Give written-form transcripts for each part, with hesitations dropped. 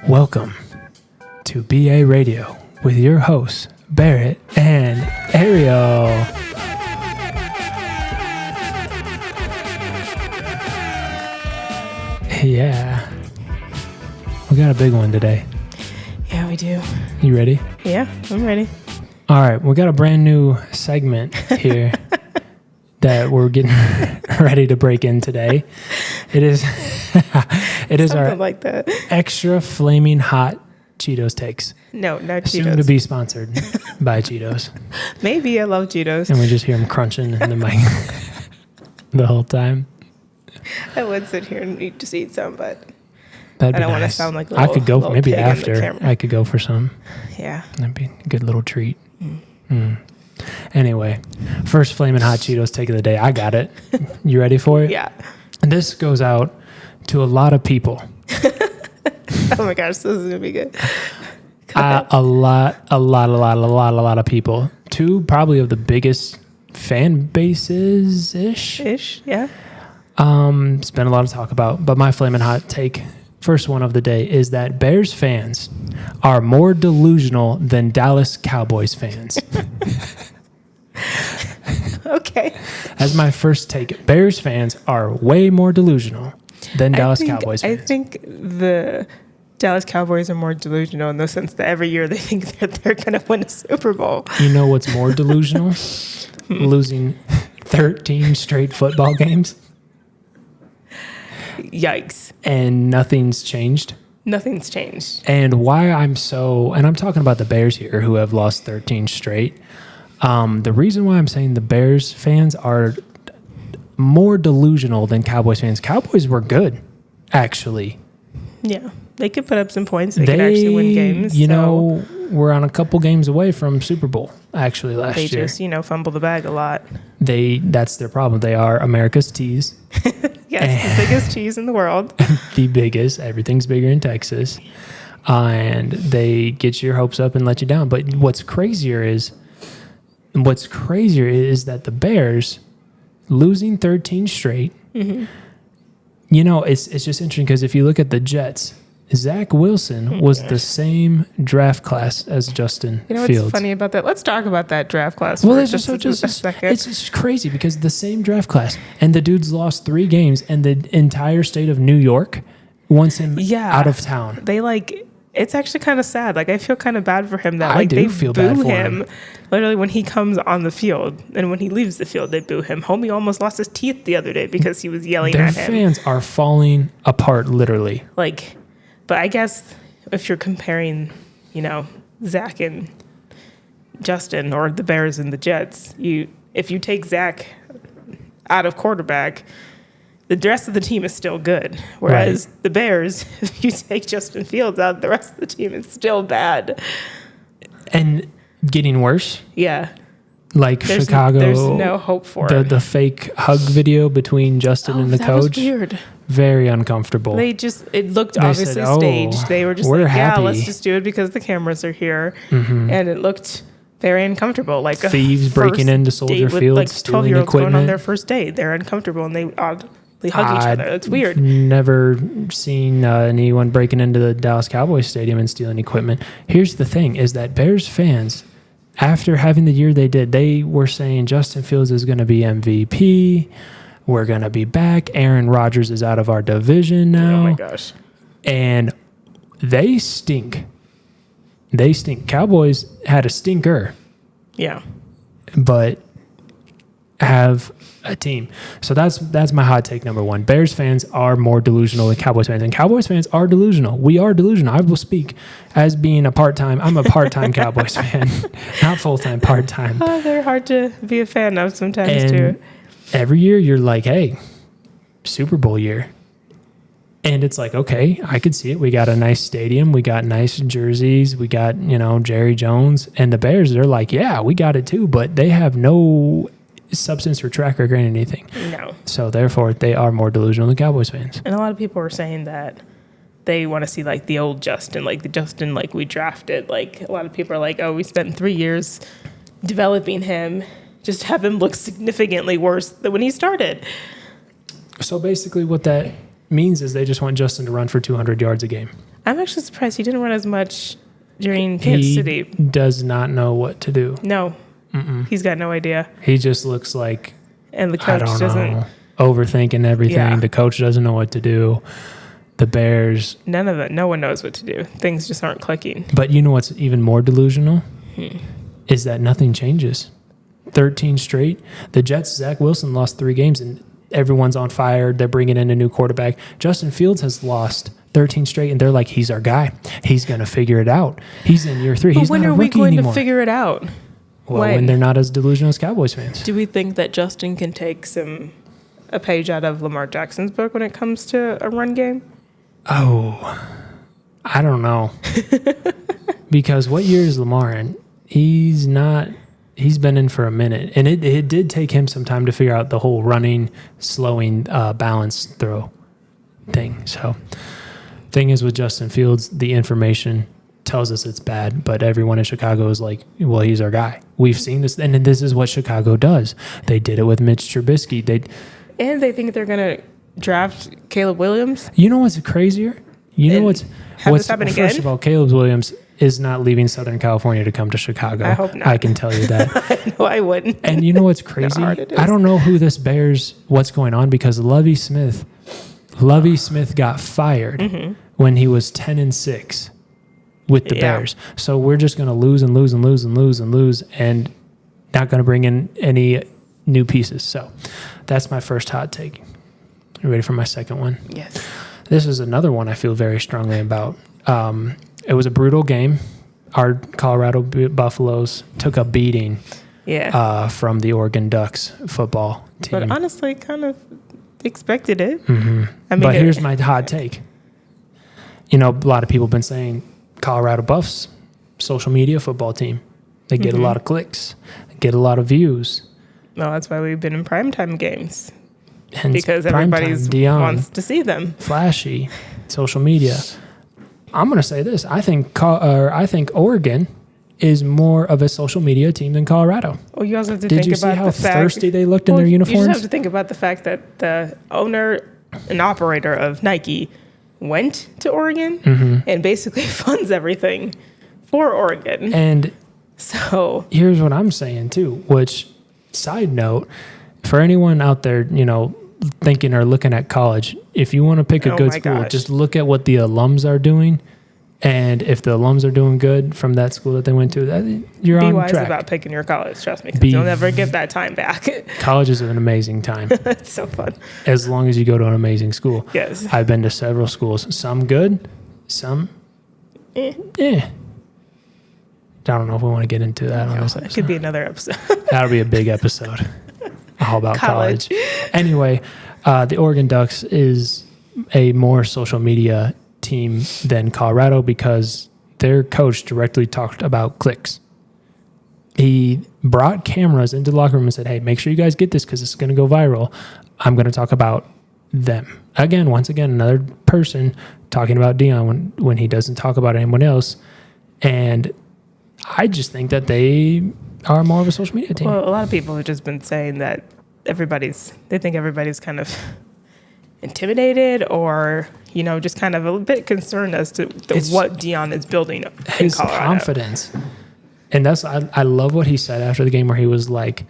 Welcome to BA Radio with your hosts, Barrett and Ariel. Yeah. We got a big one today. Yeah, we do. You ready? Yeah, I'm ready. All right. We got a brand new segment here that we're getting ready to break in today. It is Something our like that. extra flaming hot Cheetos takes. No, not Soon Cheetos. to be sponsored by Cheetos. Maybe I love Cheetos. And we just hear them crunching in the mic the whole time. I would sit here and just eat some, but That'd I be don't want to nice. sound like a I little, could go little maybe pig in the after. camera. I could go for some. Yeah. That'd be a good little treat. Anyway, first flaming hot Cheetos take of the day. I got it. You ready for it? Yeah. And this goes out to a lot of people. Oh my gosh, this is gonna be good. A lot of people. Two probably of the biggest fan bases ish. Yeah. It's been a lot to talk about, but my flaming hot take, first one of the day, is that Bears fans are more delusional than Dallas Cowboys fans. Okay. As my first take, Bears fans are way more delusional than Dallas Cowboys fans. I think the Dallas Cowboys are more delusional in the sense that every year they think that they're going to win a Super Bowl. You know what's more delusional? Losing 13 straight football games. Yikes. And nothing's changed. Nothing's changed. And why I'm talking about the Bears here who have lost 13 straight. The reason why I'm saying the Bears fans are more delusional than Cowboys fans. Cowboys were good, actually. Yeah. They could put up some points. They could actually win games. You know, we're on a couple games away from Super Bowl, actually, last year. They just, fumble the bag a lot. That's their problem. They are America's tease. Yes, the biggest cheese in the world. The biggest. Everything's bigger in Texas. And they get your hopes up and let you down. But what's crazier is that the Bears losing 13 straight, it's just interesting because if you look at the Jets, Zach Wilson was the same draft class as Justin Fields. What's funny about that? Let's talk about that draft class Well, for it's just a second. It's just crazy because the same draft class, and the dude's lost 3 games, and the entire state of New York wants him out of town. It's actually kind of sad. I feel kind of bad for him that I feel bad for him. Literally when he comes on the field and when he leaves the field, they boo him. Homie almost lost his teeth the other day because he was yelling at him. Their fans are falling apart, literally. But I guess if you're comparing, Zach and Justin or the Bears and the Jets, if you take Zach out of quarterback, the rest of the team is still good. Whereas the Bears, if you take Justin Fields out, the rest of the team is still bad. And getting worse. Yeah. There's Chicago. There's no hope for it. The fake hug video between Justin and the coach. That was weird. Very uncomfortable. It looked obviously staged. They were just happy. let's just do it because the cameras are here. And it looked very uncomfortable. Like thieves breaking into Soldier Field, stealing 12-year-olds equipment. going on their first date. They're uncomfortable and they oddly hug each other. It's weird. Never seen anyone breaking into the Dallas Cowboys stadium and stealing equipment. Here's the thing, is that Bears fans, after having the year they did, they were saying Justin Fields is going to be MVP. We're going to be back. Aaron Rodgers is out of our division now. Oh, my gosh. And they stink. Cowboys had a stinker. Yeah. But have a team. So that's my hot take number 1. Bears fans are more delusional than Cowboys fans. And Cowboys fans are delusional. We are delusional. I will speak as being I'm a part-time Cowboys fan. Not full-time, part-time. Oh, they're hard to be a fan of sometimes, too. Every year you're like, hey, Super Bowl year. And it's like, okay, I could see it. We got a nice stadium. We got nice jerseys. We got, Jerry Jones. And the Bears, they're like, yeah, we got it too. But they have no substance or track record or anything. No. So therefore, they are more delusional than Cowboys fans. And a lot of people are saying that they want to see the old Justin, the Justin we drafted. A lot of people are like, oh, we spent 3 years developing him. Just have him look significantly worse than when he started. So basically what that means is they just want Justin to run for 200 yards a game. I'm actually surprised he didn't run as much during Kansas City. He does not know what to do. No. He's got no idea. He just looks like, and the coach doesn't overthinking everything. Yeah. The coach doesn't know what to do. The Bears. None of it. No one knows what to do. Things just aren't clicking. But you know what's even more delusional? Is that nothing changes. 13 straight. The Jets, Zach Wilson lost 3 games and everyone's on fire. They're bringing in a new quarterback. Justin Fields has lost 13 straight and they're like, he's our guy. He's going to figure it out. He's in year 3. But he's when not a are we rookie going anymore. to figure it out? Well, when they're not as delusional as Cowboys fans. Do we think that Justin can take a page out of Lamar Jackson's book when it comes to a run game? Oh, I don't know. Because what year is Lamar in? He's been in for a minute. And it did take him some time to figure out the whole running, slowing, balance throw thing. So, thing is with Justin Fields, the information tells us it's bad, but everyone in Chicago is like, well, he's our guy. We've seen this, and this is what Chicago does. They did it with Mitch Trubisky. And they think they're going to draft Caleb Williams. You know what's crazier? You know what's this happen again? First of all, Caleb Williams is not leaving Southern California to come to Chicago. I hope not. I can tell you that. No, I wouldn't. And you know what's crazy? hard it is. I don't know who this Bears, what's going on, because Lovie Smith got fired when he was 10-6 with the Bears. So we're just going to lose and lose and lose and lose and lose and not going to bring in any new pieces. So that's my first hot take. You ready for my second one? Yes. This is another one I feel very strongly about. It was a brutal game. Our Colorado Buffaloes took a beating from the Oregon Ducks football team. But honestly, kind of expected it. Mm-hmm. I mean, but here's my hot take. You know, a lot of people have been saying Colorado Buffs, social media football team. They get a lot of clicks, get a lot of views. No, that's why we've been in primetime games. Hence because primetime, everybody wants to see them. Flashy, social media. I'm going to say this. I think Oregon is more of a social media team than Colorado. Well, you also have to Did think you see about how the fact, thirsty they looked in their uniforms? You just have to think about the fact that the owner and operator of Nike went to Oregon and basically funds everything for Oregon. And so here's what I'm saying too, which, side note, for anyone out there, you know, thinking or looking at college, if you want to pick a good school, just look at what the alums are doing. And if the alums are doing good from that school that they went to, you're on track. Be wise about picking your college, trust me, because you'll never get that time back. College is an amazing time. It's so fun. As long as you go to an amazing school. Yes. I've been to several schools. Some good, some I don't know if we want to get into that on this episode. It could be another episode. That'll be a big episode. All about college. Anyway, the Oregon Ducks is a more social media team than Colorado because their coach directly talked about clicks. He brought cameras into the locker room and said, hey, make sure you guys get this because it's going to go viral. I'm going to talk about them. Once again, another person talking about Dion when he doesn't talk about anyone else. And I just think that they are more of a social media team. Well, a lot of people have just been saying that they think everybody's kind of intimidated or, you know, just kind of a bit concerned as to what Dion is building in his Colorado. Confidence. And I love what he said after the game where he was like,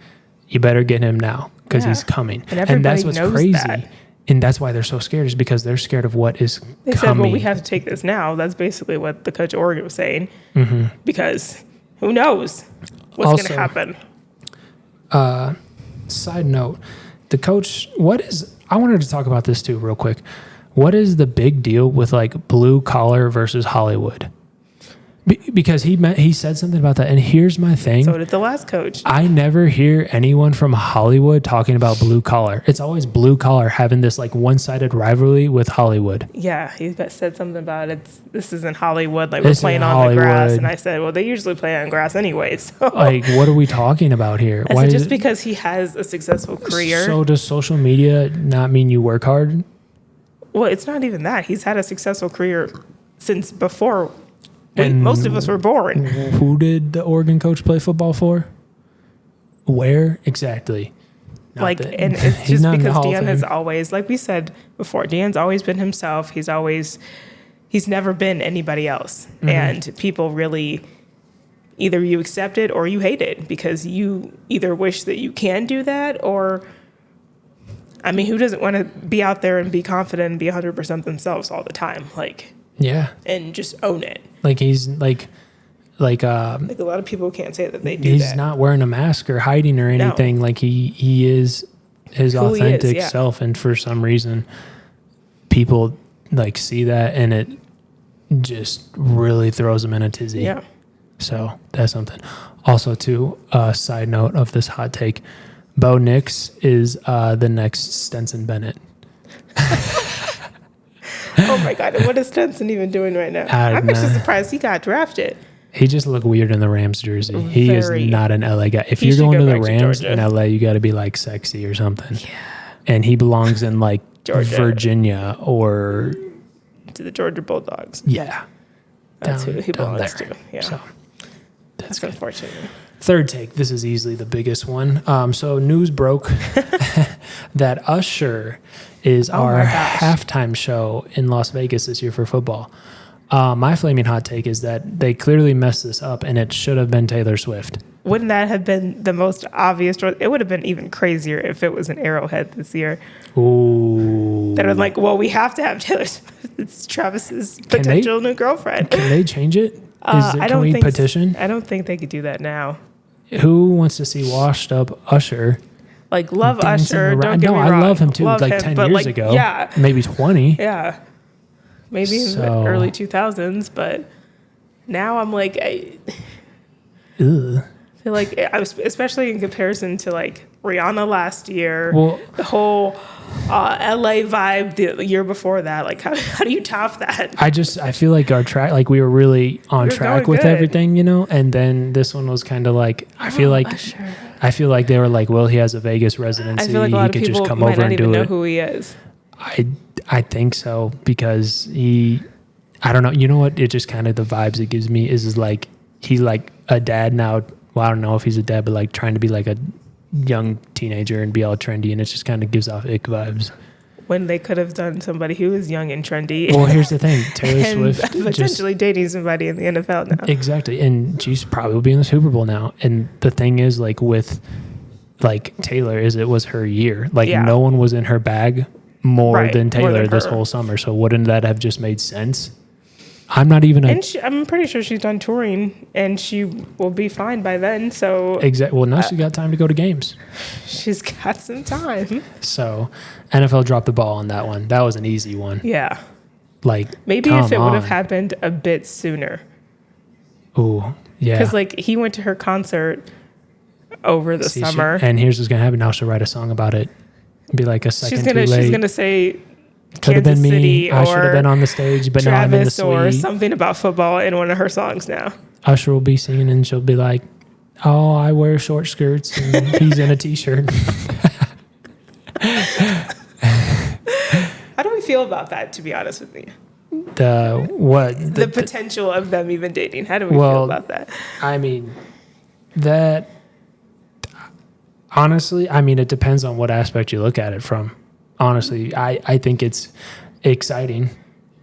you better get him now because he's coming. And that's what's knows crazy. That. And that's why they're so scared, is because they're scared of what is they coming. said, well, we have to take this now. That's basically what the coach of Oregon was saying. Because who knows what's going to happen. Side note, the coach, I wanted to talk about this too real quick. What is the big deal with like blue collar versus Hollywood? Because he said something about that. And here's my thing. So did the last coach. I never hear anyone from Hollywood talking about blue collar. It's always blue collar having this like one-sided rivalry with Hollywood. Yeah, he said something about this isn't Hollywood. Like we're playing on the grass. And I said, well, they usually play on grass anyways. So. Like, what are we talking about here? Why just because he has a successful career. So does social media not mean you work hard? Well, it's not even that. He's had a successful career since before most of us were born. Who did the Oregon coach play football for? Where exactly? Like, that- and it's he's just not in the because Hall of Deanne has Fame. always, like we said before, Deanne's always been himself. He's never been anybody else. Mm-hmm. And people really, either you accept it or you hate it because you either wish that you can do that or, I mean, who doesn't want to be out there and be confident and be 100% themselves all the time? Like, Yeah. and just own it. Like he's like Like a lot of people can't say that they do he's that. not wearing a mask or hiding or anything. Like he is his Who he is, authentic yeah. self, and for some reason people like see that and it just really throws them in a tizzy. Yeah. So that's something. Also, too, side note of this hot take, Bo Nix is the next Stetson Bennett. Oh my God. And what is Stenson even doing right now? I'm actually surprised he got drafted. He just looked weird in the Rams jersey. He Very. is not an LA guy. If He you're should going go to the back to Rams Georgia. in LA, you got to be like sexy or something. Yeah. And he belongs in like Georgia. Virginia or To the Georgia Bulldogs. yeah. That's who he down belongs there. to. Yeah. So That's unfortunate. third take. This is easily the biggest one. So news broke that Usher is Oh our my gosh. halftime show in Las Vegas this year for football. My flaming hot take is that they clearly messed this up, and it should have been Taylor Swift. Wouldn't that have been the most obvious choice? It would have been even crazier if it was an Arrowhead this year. Ooh. That are like, well, we have to have Taylor Swift. It's Travis's potential new girlfriend. Can they change it? Can we petition? I don't think they could do that now. Who wants to see washed up Usher? Like, love dancing Usher. around? Don't get No, me I wrong. love him too. Love like him, 10 but, years like, ago. Yeah. Maybe 20. Yeah. Maybe in the So- early 2000s. But now I'm like, I Ugh. feel like, especially in comparison to like Rihanna last year, Well, the whole LA vibe the year before that. Like, how do you top that? I feel like our track, like we were really on We were track going with good. everything, and then this one was kind of like, I feel like they were like, well, he has a Vegas residency. I feel like a lot He of could people just come might over not and even do know it. who he is. I think so because I don't know. You know what? It just kind of the vibes it gives me is like he's like a dad now. Well, I don't know if he's a dad, but like trying to be like a young teenager and be all trendy, and it just kind of gives off ick vibes. When they could have done somebody who is young and trendy. Well, here's the thing: Taylor and Swift potentially dating somebody in the NFL now. exactly, and she's probably will be in the Super Bowl now. And the thing is, like with like Taylor, is it was her year. Like Yeah. no one was in her bag more Right, than more Taylor than this her. whole summer. So wouldn't that have just made sense? I'm not even a And I'm pretty sure she's done touring, and she will be fine by then. So Well, now she's got time to go to games. she's got some time. So NFL dropped the ball on that one. That was an easy one. Yeah. Like Maybe come if it would have on. happened a bit sooner. Ooh, yeah. Because, like, he went to her concert over the See, summer. and here's what's gonna happen. Now she'll write a song about it. Be like a second She's too late. gonna say Could have Kansas been me. City I should have or been on the stage, but now I'm in the Travis or suite. something about football in one of her songs now. Usher will be singing, and she'll be like, "Oh, I wear short skirts, and he's in a t-shirt." How do we feel about that, to be honest with you? The Potential of them even dating. How do we Well, feel about that? I mean, that honestly, it depends on what aspect you look at it from. Honestly, I think it's exciting.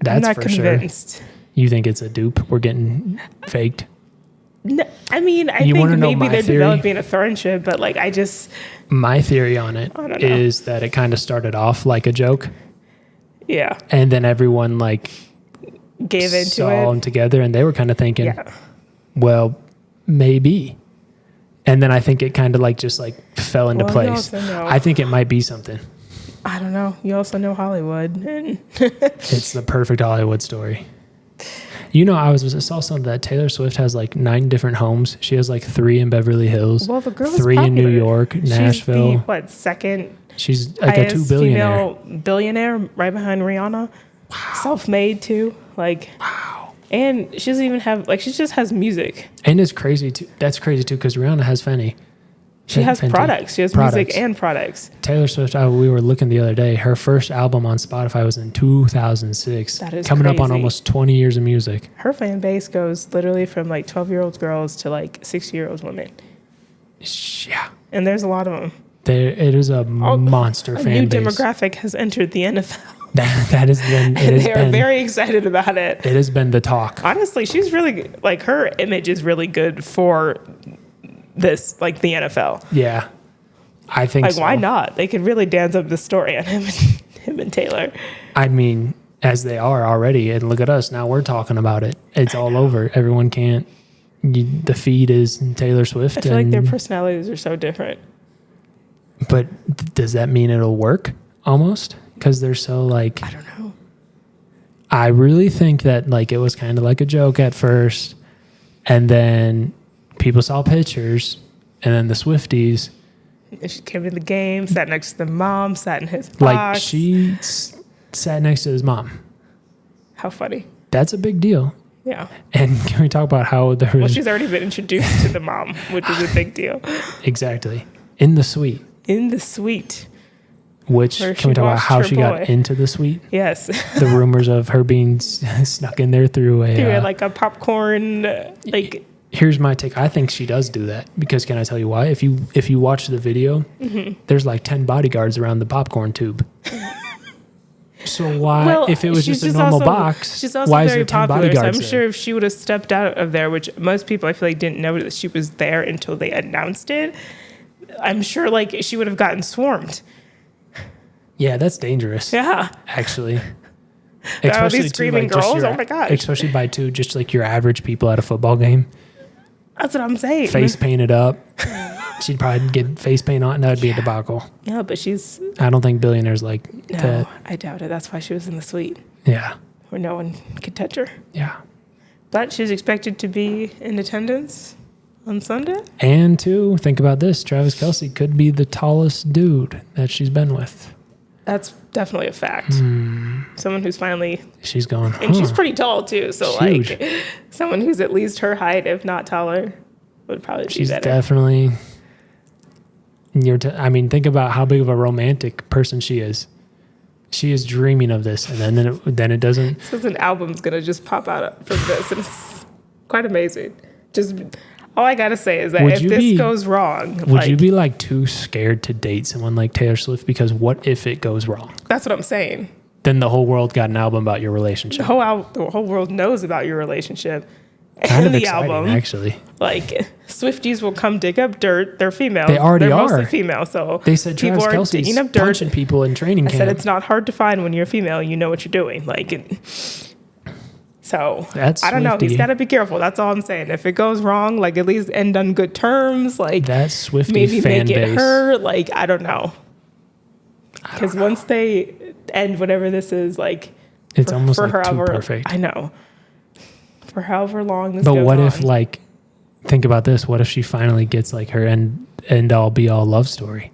That's I'm not for convinced. sure. You think it's a dupe? We're getting faked. No, I mean, I You think wanna know maybe my they're theory? developing a friendship, but like, My theory on it I don't know. is that it kind of started off like a joke, yeah, and then everyone like gave into saw it. them together, and they were kind of thinking, Yeah, well, maybe. And then I think it kind of like just like fell into Well, you place. also know- I think it might be something. I don't know. You also know Hollywood, and It's the perfect Hollywood story. I saw something that Taylor Swift has like 9 different homes. She has like 3 in Beverly Hills, well, the girl is 3 in New popular. York, Nashville. She's the second She's like a highest 2 billionaire. female billionaire, right behind Rihanna. Wow. Self-made too, like wow. And she doesn't even have she just has music. And it's crazy too. That's crazy too because Rihanna has Fenty. She has Fenty. products. She has music and products. Taylor Swift, we were looking the other day. Her first album on Spotify was in 2006. That is coming up on crazy. almost 20 years of music. Her fan base goes literally from 12-year-old girls to 60-year-old women. Yeah. And there's a lot of them. It is a monster A fan new base. demographic has entered the NFL. That has been. And they are very excited about it. It has been the talk. Honestly, she's really, like, her image is really good for this, like, the NFL. Yeah, I think Like, so. why not? They could really dance up the story on him and Taylor. I mean, as they are already, and look at us now. We're talking about it. It's all over. Everyone can't. The feed is Taylor Swift. I feel like their personalities are so different. But does that mean it'll work? Almost, because they're so like. I don't know. I really think that like it was kind of like a joke at first, and then people saw pictures, and then the Swifties. And she came to the game, sat next to the mom, sat in his box. Like she sat next to his mom. How funny. That's a big deal. Yeah. And can we talk about how there was... Well, she's already been introduced to the mom, which is a big deal. Exactly. In the suite. In the suite. Which, Where can we talk about watched how her she boy. got into the suite? Yes. The rumors of her being snuck in there through a... Like a popcorn, like... Here's my take. I think she does do that because can I tell you why? If you watch the video, there's like 10 bodyguards around the popcorn tube. So why, if it was she's just a normal also, box, she's also why is very there 10 popular. So bodyguards I'm there? sure if she would have stepped out of there, which most people I feel like didn't know that she was there until they announced it, I'm sure like she would have gotten swarmed. Yeah, that's dangerous. Yeah. Actually. All these screaming girls. Oh my gosh. Especially by just like your average people at a football game. That's what I'm saying. Face painted up. She'd probably get face paint on. That would be a debacle. Yeah, but she's... I don't think billionaires like No, that. I doubt it. That's why she was in the suite Yeah. where no one could touch her. Yeah. But she's expected to be in attendance on Sunday. And two, think about this. Travis Kelce could be the tallest dude that she's been with. That's definitely a fact. Someone who's finally... She's going, And she's pretty tall, too. So, Huge. like, someone who's at least her height, if not taller, would probably be she's better. definitely... I mean, think about how big of a romantic person she is. She is dreaming of this, and then it doesn't... So an album's going to just pop out from this, and it's quite amazing. Just... All I gotta say is that if this goes wrong, would you be like too scared to date someone like Taylor Swift? Because what if it goes wrong? That's what I'm saying. Then the whole world got an album about your relationship. The whole world knows about your relationship. Kind of the exciting, album, actually. Like Swifties will come dig up dirt. They're female. They already They're are. mostly female. So They said people Travis are digging Kelce's up dirt. punching people in training I camp. said it's not hard to find when you're female. You know what you're doing. So That's I don't know. He's Swiftie. got to be careful. That's all I'm saying. If it goes wrong, like at least end on good terms. Like That's Swiftie maybe fan make it base. her. Like I don't know. Because once they end whatever this is, like It's almost like too however, perfect. I know. For however long this But goes what on. if, like, think about this. What if she finally gets like her end all be all love story?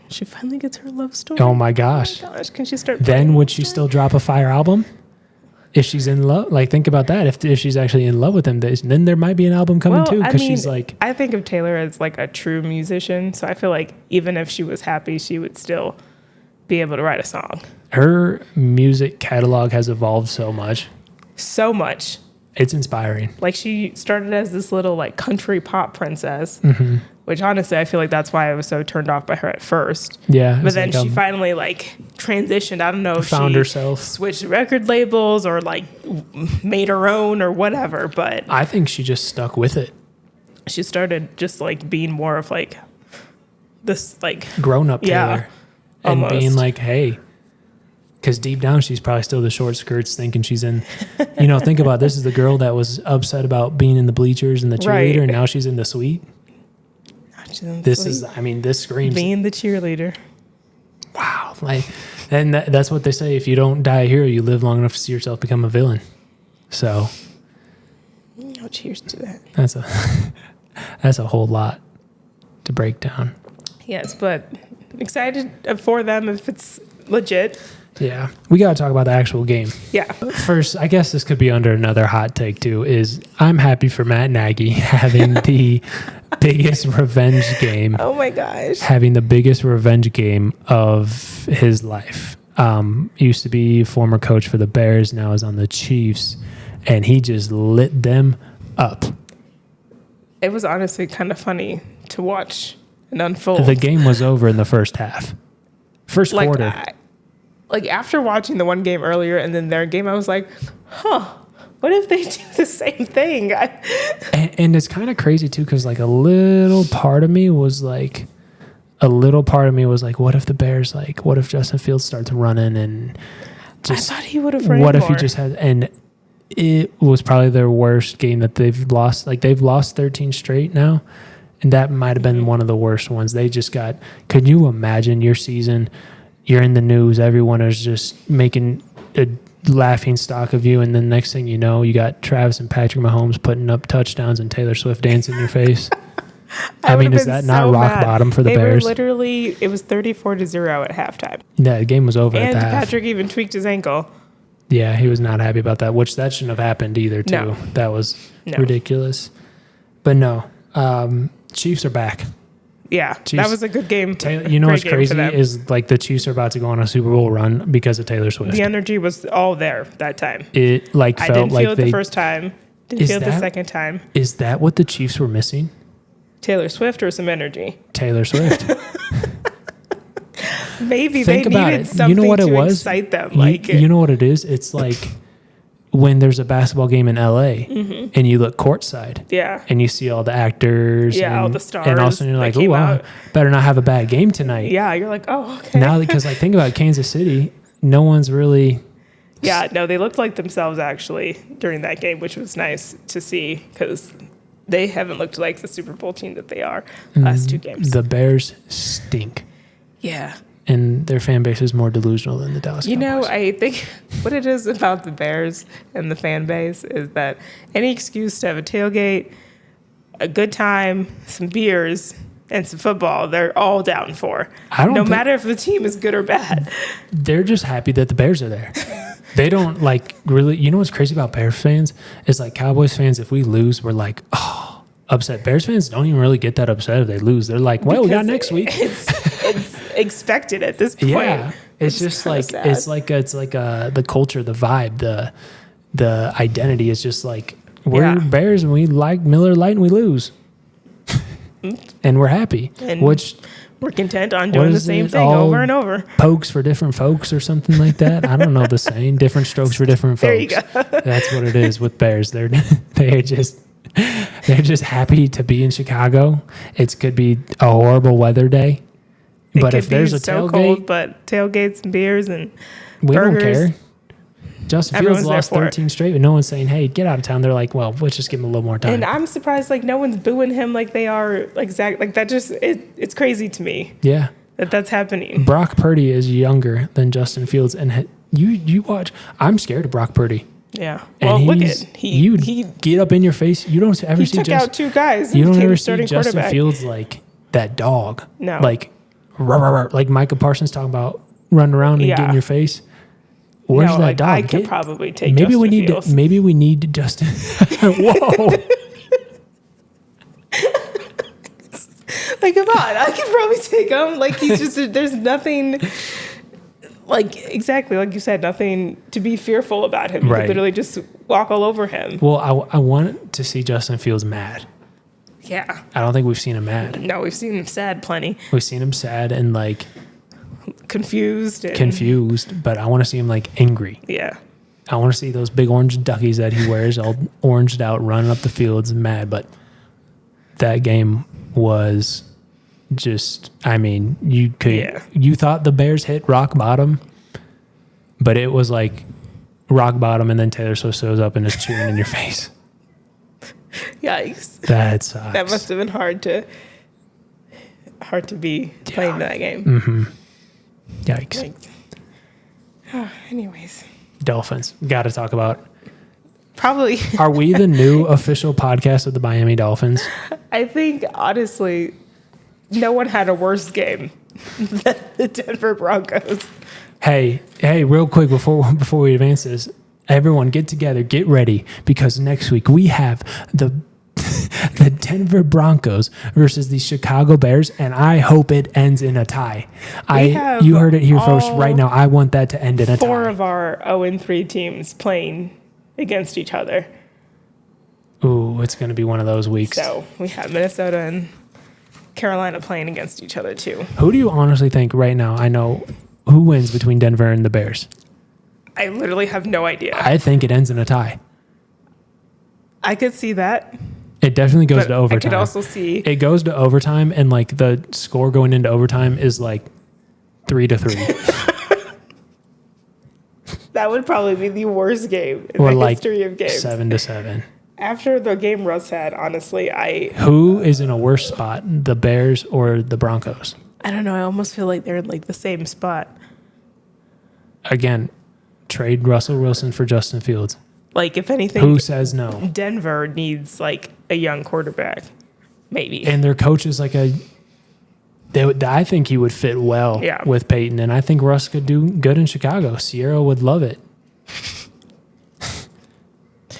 she finally gets her love story? Oh my gosh. Oh my gosh, can she start? Then playing would the she story? still drop a fire album? If she's in love, like think about that. If she's actually in love with him, then there might be an album coming too. Because she's like, I think of Taylor as like a true musician. So I feel like even if she was happy, she would still be able to write a song. her music catalog has evolved so much. So much. It's inspiring. Like she started as this little like country pop princess, Mm-hmm. which honestly I feel like that's why I was so turned off by her at first. Yeah. But then like, she finally like transitioned. I don't know if found she herself. switched record labels or like made her own or whatever. But I think she just stuck with it. she started just like being more of like this like Grown up Yeah, Taylor. And almost. being like, hey, because deep down she's probably still the short skirts thinking she's in, think about this is the girl that was upset about being in the bleachers and the cheerleader, Right. and now she's in the suite. This screams, being the cheerleader. wow. Like, and that's what they say. If you don't die a hero, you live long enough to see yourself become a villain. So No, cheers to that. that's a whole lot to break down. Yes, but excited for them if it's legit. Yeah. We got to talk about the actual game. Yeah. First, I guess this could be under another hot take too, is I'm happy for Matt Nagy having the biggest revenge game, Oh my gosh. having the biggest revenge game of his life. Used to be former coach for the Bears, now is on the Chiefs, and he just lit them up. It was honestly kind of funny to watch and unfold. The game was over in the first half. First quarter. After watching the one game earlier and then their game, I was like, what if they do the same thing? And it's kind of crazy too, because like a little part of me was like, what if the Bears, like, what if Justin Fields starts running and just, I thought he would have ran what if more. he just had, and it was probably their worst game that they've lost. Like they've lost 13 straight now. And that might have been one of the worst ones. They just got, could you imagine your season? You're in the news. Everyone is just making a laughing stock of you. And then next thing you know, you got Travis and Patrick Mahomes putting up touchdowns and Taylor Swift dancing in your face. I mean, is that not rock bottom for the Bears? It was 34-0 at halftime. Yeah, the game was over at And the half. Patrick even tweaked his ankle. Yeah, he was not happy about that, which that shouldn't have happened either, too. No. That was ridiculous. But no, Chiefs are back. Yeah, Chiefs. that was a good game. You know what's crazy is like the Chiefs are about to go on a Super Bowl run because of Taylor Swift. The energy was all there that time. It like felt I didn't like feel it the first time. Didn't feel it the second time. Is that what the Chiefs were missing? Taylor Swift or some energy? Taylor Swift. Maybe Think they about needed it. something You know what to it was? excite them. You know what it is? It's like when there's a basketball game in LA and you look courtside. Yeah. And you see all the actors. Yeah, and, all the stars. And all of a sudden you're like, that came oh, out. better not have a bad game tonight. Yeah, you're like, oh, okay. Now, because like think about Kansas City, no one's really. Yeah, no, they looked like themselves actually during that game, which was nice to see because they haven't looked like the Super Bowl team that they are last two games. The Bears stink. Yeah. And their fan base is more delusional than the Dallas Cowboys. You know, I think what it is about the Bears and the fan base is that any excuse to have a tailgate, a good time, some beers, and some football, they're all down for. No matter if the team is good or bad. They're just happy that the Bears are there. They don't like really. You know what's crazy about Bears fans? It's like Cowboys fans, if we lose, we're like, oh, upset. Bears fans don't even really get that upset if they lose. They're like, well, we got next week. It's expected at this point. Yeah, it's just like sad. it's like the culture, the vibe, the identity is just like we're Bears and we like Miller Lite and we lose, and we're happy. And which we're content on doing the same thing over and over. Pokes for different folks or something like that. I don't know the saying. Different strokes for different folks. There you go. That's what it is with Bears. They're just happy to be in Chicago. It could be a horrible weather day. But if there's a tailgate, cold, but tailgates and beers and we burgers, don't care. Justin Fields lost 13 straight, and no one's saying, "Hey, get out of town." They're like, "Well, let's just give him a little more time." And I'm surprised, like no one's booing him like they are, like Zach. Like that just it's crazy to me. Yeah, that's happening. Brock Purdy is younger than Justin Fields, and you watch. I'm scared of Brock Purdy. Yeah. Well, look at he get up in your face. You don't ever see. He took out two guys. You don't ever see Justin Fields like that dog. No. Like Micah Parsons talking about running around and get in your face. Where's that dog? I could probably take. Maybe Justin we need Justin. Whoa. Like, come on, I could probably take him. Like, he's just there's nothing. Like exactly like you said, nothing to be fearful about him. You could literally just walk all over him. Well, I want to see Justin Fields mad. Yeah. I don't think we've seen him mad. No, we've seen him sad plenty. We've seen him sad and like confused, but I want to see him like angry. Yeah. I want to see those big orange duckies that he wears all oranged out running up the fields mad. But that game was just, I mean, you thought the Bears hit rock bottom, but it was like rock bottom and then Taylor Swift shows up and is cheering in your face. Yikes. That sucks. That must have been hard to be playing that game. Mm-hmm. Yikes. Anyways. Dolphins. Got to talk about. Probably. Are we the new official podcast of the Miami Dolphins? I think, honestly, no one had a worse game than the Denver Broncos. Hey, real quick before we advance this, everyone get together, get ready, because next week we have the Denver Broncos versus the Chicago Bears, and I hope it ends in a tie. You heard it here first. Right now, I want that to end in a tie. 4 of our 0-3 teams playing against each other. Ooh, it's going to be one of those weeks. So we have Minnesota and Carolina playing against each other too. Who do you honestly think right now? I know who wins between Denver and the Bears. I literally have no idea. I think it ends in a tie. I could see that. It definitely goes But to overtime. I could also see It goes to overtime, and like the score going into overtime is like 3-3. that would probably be the worst game in Or the like history of games. 7-7. After the game Russ had, honestly, Who is in a worse spot, the Bears or the Broncos? I don't know. I almost feel like they're in like the same spot. Again, trade Russell Wilson for Justin Fields. Like if anything, Who says no? Denver needs like a young quarterback, maybe. And their coach is like I think he would fit well with Peyton, and I think Russ could do good in Chicago. Sierra would love it.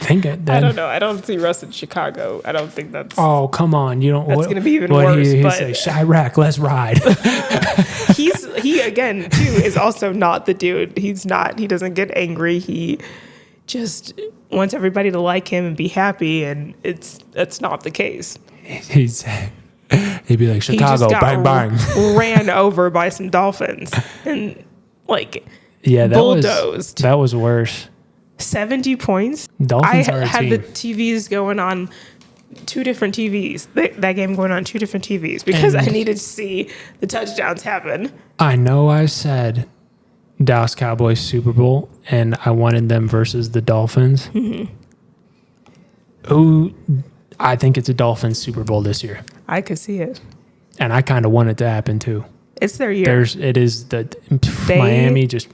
I don't know. I don't see Russ in Chicago. I don't think that's. Oh, come on! You don't. That's going to be even worse. He but say, Chirac, let's ride. he again too is also not the dude. He's not. He doesn't get angry. He just wants everybody to like him and be happy, and that's not the case. He'd be like, Chicago, bang bang, ran over by some Dolphins and like bulldozed. That was worse. 70 points. Dolphins I are a had team. the TVs going on two different TVs. That game going on two different TVs because I needed to see the touchdowns happen. I know I said Dallas Cowboys Super Bowl, and I wanted them versus the Dolphins. Mm-hmm. I think it's a Dolphins Super Bowl this year. I could see it. And I kind of want it to happen too. It's their year. Miami just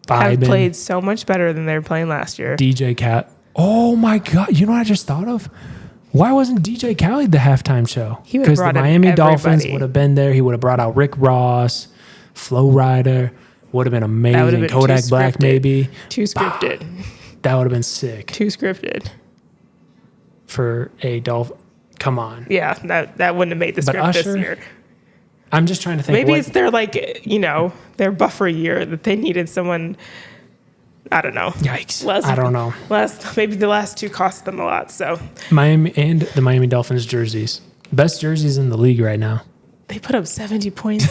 vibing. Have played so much better than they were playing last year. DJ Cat. Oh my God. You know what I just thought of? Why wasn't DJ Khaled the halftime show? Because the Miami Dolphins would have been there. He would have brought out Rick Ross, Flo Rida. Would have been amazing. That would have been Kodak Black, maybe. Too scripted. That would have been sick. Too scripted. For a Dolphin. Come on. Yeah, that wouldn't have made the script this year. I'm just trying to think. Maybe it's their their buffer year that they needed someone. I don't know. Yikes. I don't know. Maybe the last two cost them a lot. So Miami and the Miami Dolphins jerseys. Best jerseys in the league right now. They put up 70 points.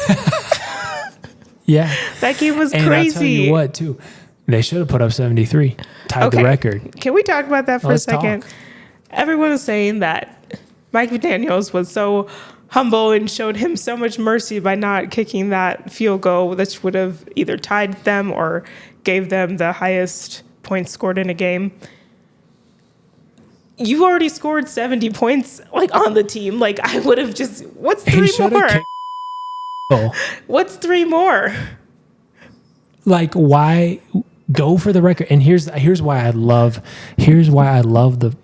Yeah. That game was and crazy. I'll tell you what, too. They should have put up 73. Tied the record. Can we talk about that for a second? Talk. Everyone was saying that Mike McDaniels was so humble and showed him so much mercy by not kicking that field goal, which would have either tied them or gave them the highest points scored in a game. You've already scored 70 points on the team. I would have just, what's three more? What's three more? Why go for the record? And here's why I love the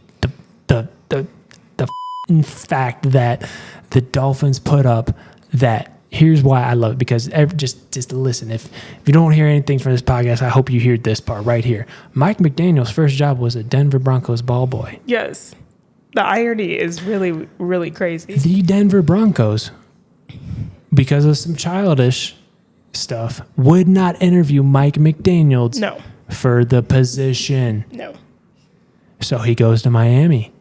fact that the Dolphins put up that. Here's why I love it, because just listen. If you don't hear anything from this podcast, I hope you hear this part right here. Mike McDaniel's first job was a Denver Broncos ball boy. Yes. The irony is really, really crazy. The Denver Broncos, because of some childish stuff, would not interview Mike McDaniels for the position. No. So he goes to Miami.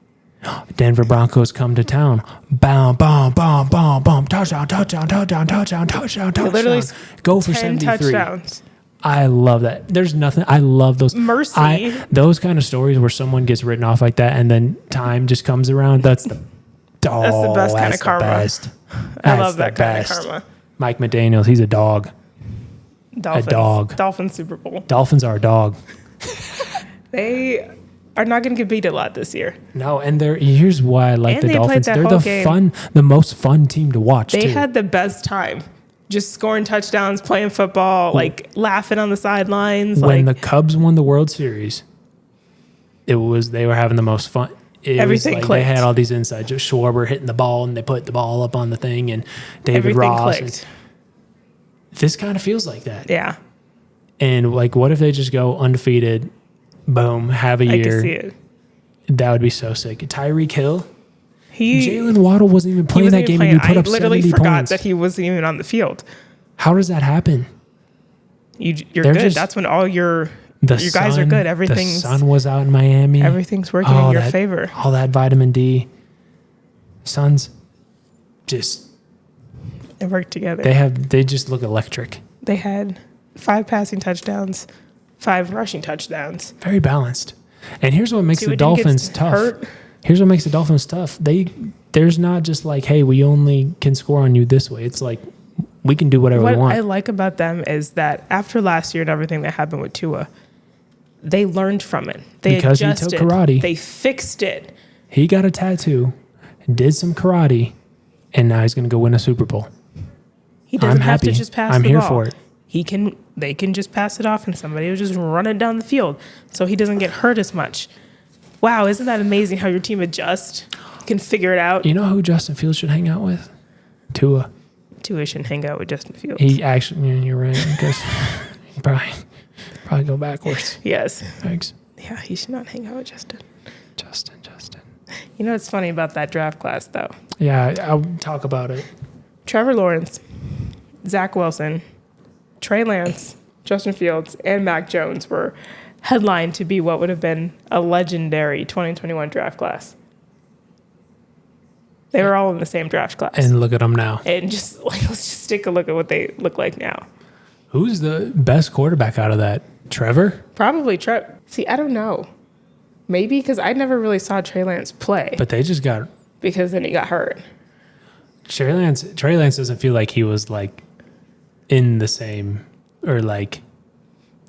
Denver Broncos come to town. Boom, boom, boom, boom, boom. Touchdown, touchdown, touchdown, touchdown, touchdown, touchdown. Literally go for 73. Touchdowns. I love that. There's nothing. I love those. Mercy. Those kind of stories where someone gets written off like that and then time just comes around. That's the best kind of karma. I love that kind of karma. Mike McDaniels, he's a dog. Dolphins. A dog. Dolphins Super Bowl. Dolphins are a dog. They are not going to get beat a lot this year. No, and here's why I like the Dolphins. They're the most fun team to watch. They had the best time, just scoring touchdowns, playing football, laughing on the sidelines. When the Cubs won the World Series, they were having the most fun. Everything clicked. They had all these insides. Just Schwarber hitting the ball, and they put the ball up on the thing, and David Ross. Clicked. This kind of feels like that. Yeah. And what if they just go undefeated? Boom, have a year. I can see it. That would be so sick. Tyreek Hill. Jalen Waddle wasn't even playing that game, and he put up 70 points. I literally forgot that he wasn't even on the field. How does that happen? You're good. That's when all your guys are good. The sun was out in Miami. Everything's working in your favor. All that vitamin D. Sun's just They work together. They just look electric. They had 5 passing touchdowns, 5 rushing touchdowns. Very balanced. And here's what makes Tua the didn't get Dolphins tough. hurt. Here's what makes the Dolphins tough. There's not just like, hey, we only can score on you this way. It's like we can do whatever we What want. I like about them is that after last year and everything that happened with Tua, they learned from it. They Because he adjusted. took karate. They fixed it. He got a tattoo, did some karate, and now he's going to go win a Super Bowl. He doesn't I'm have to happy. just pass I'm the here ball. for it. They can just pass it off and somebody will just run it down the field so he doesn't get hurt as much. Wow, isn't that amazing how your team adjusts? You can figure it out. You know who Justin Fields should hang out with? Tua. Tua should hang out with Justin Fields. He actually, you're right. Because he probably go backwards. Yes. Thanks. Yeah, he should not hang out with Justin. Justin. You know what's funny about that draft class, though? Yeah, I'll talk about it. Trevor Lawrence, Zach Wilson, Trey Lance, Justin Fields, and Mac Jones were headlined to be what would have been a legendary 2021 draft class. They were all in the same draft class. And look at them now. And just like, let's just take a look at what they look like now. Who's the best quarterback out of that? Trevor? Probably See, I don't know. Maybe because I never really saw Trey Lance play. But they just got... Because then he got hurt. Trey Lance doesn't feel like he was like in the same or like...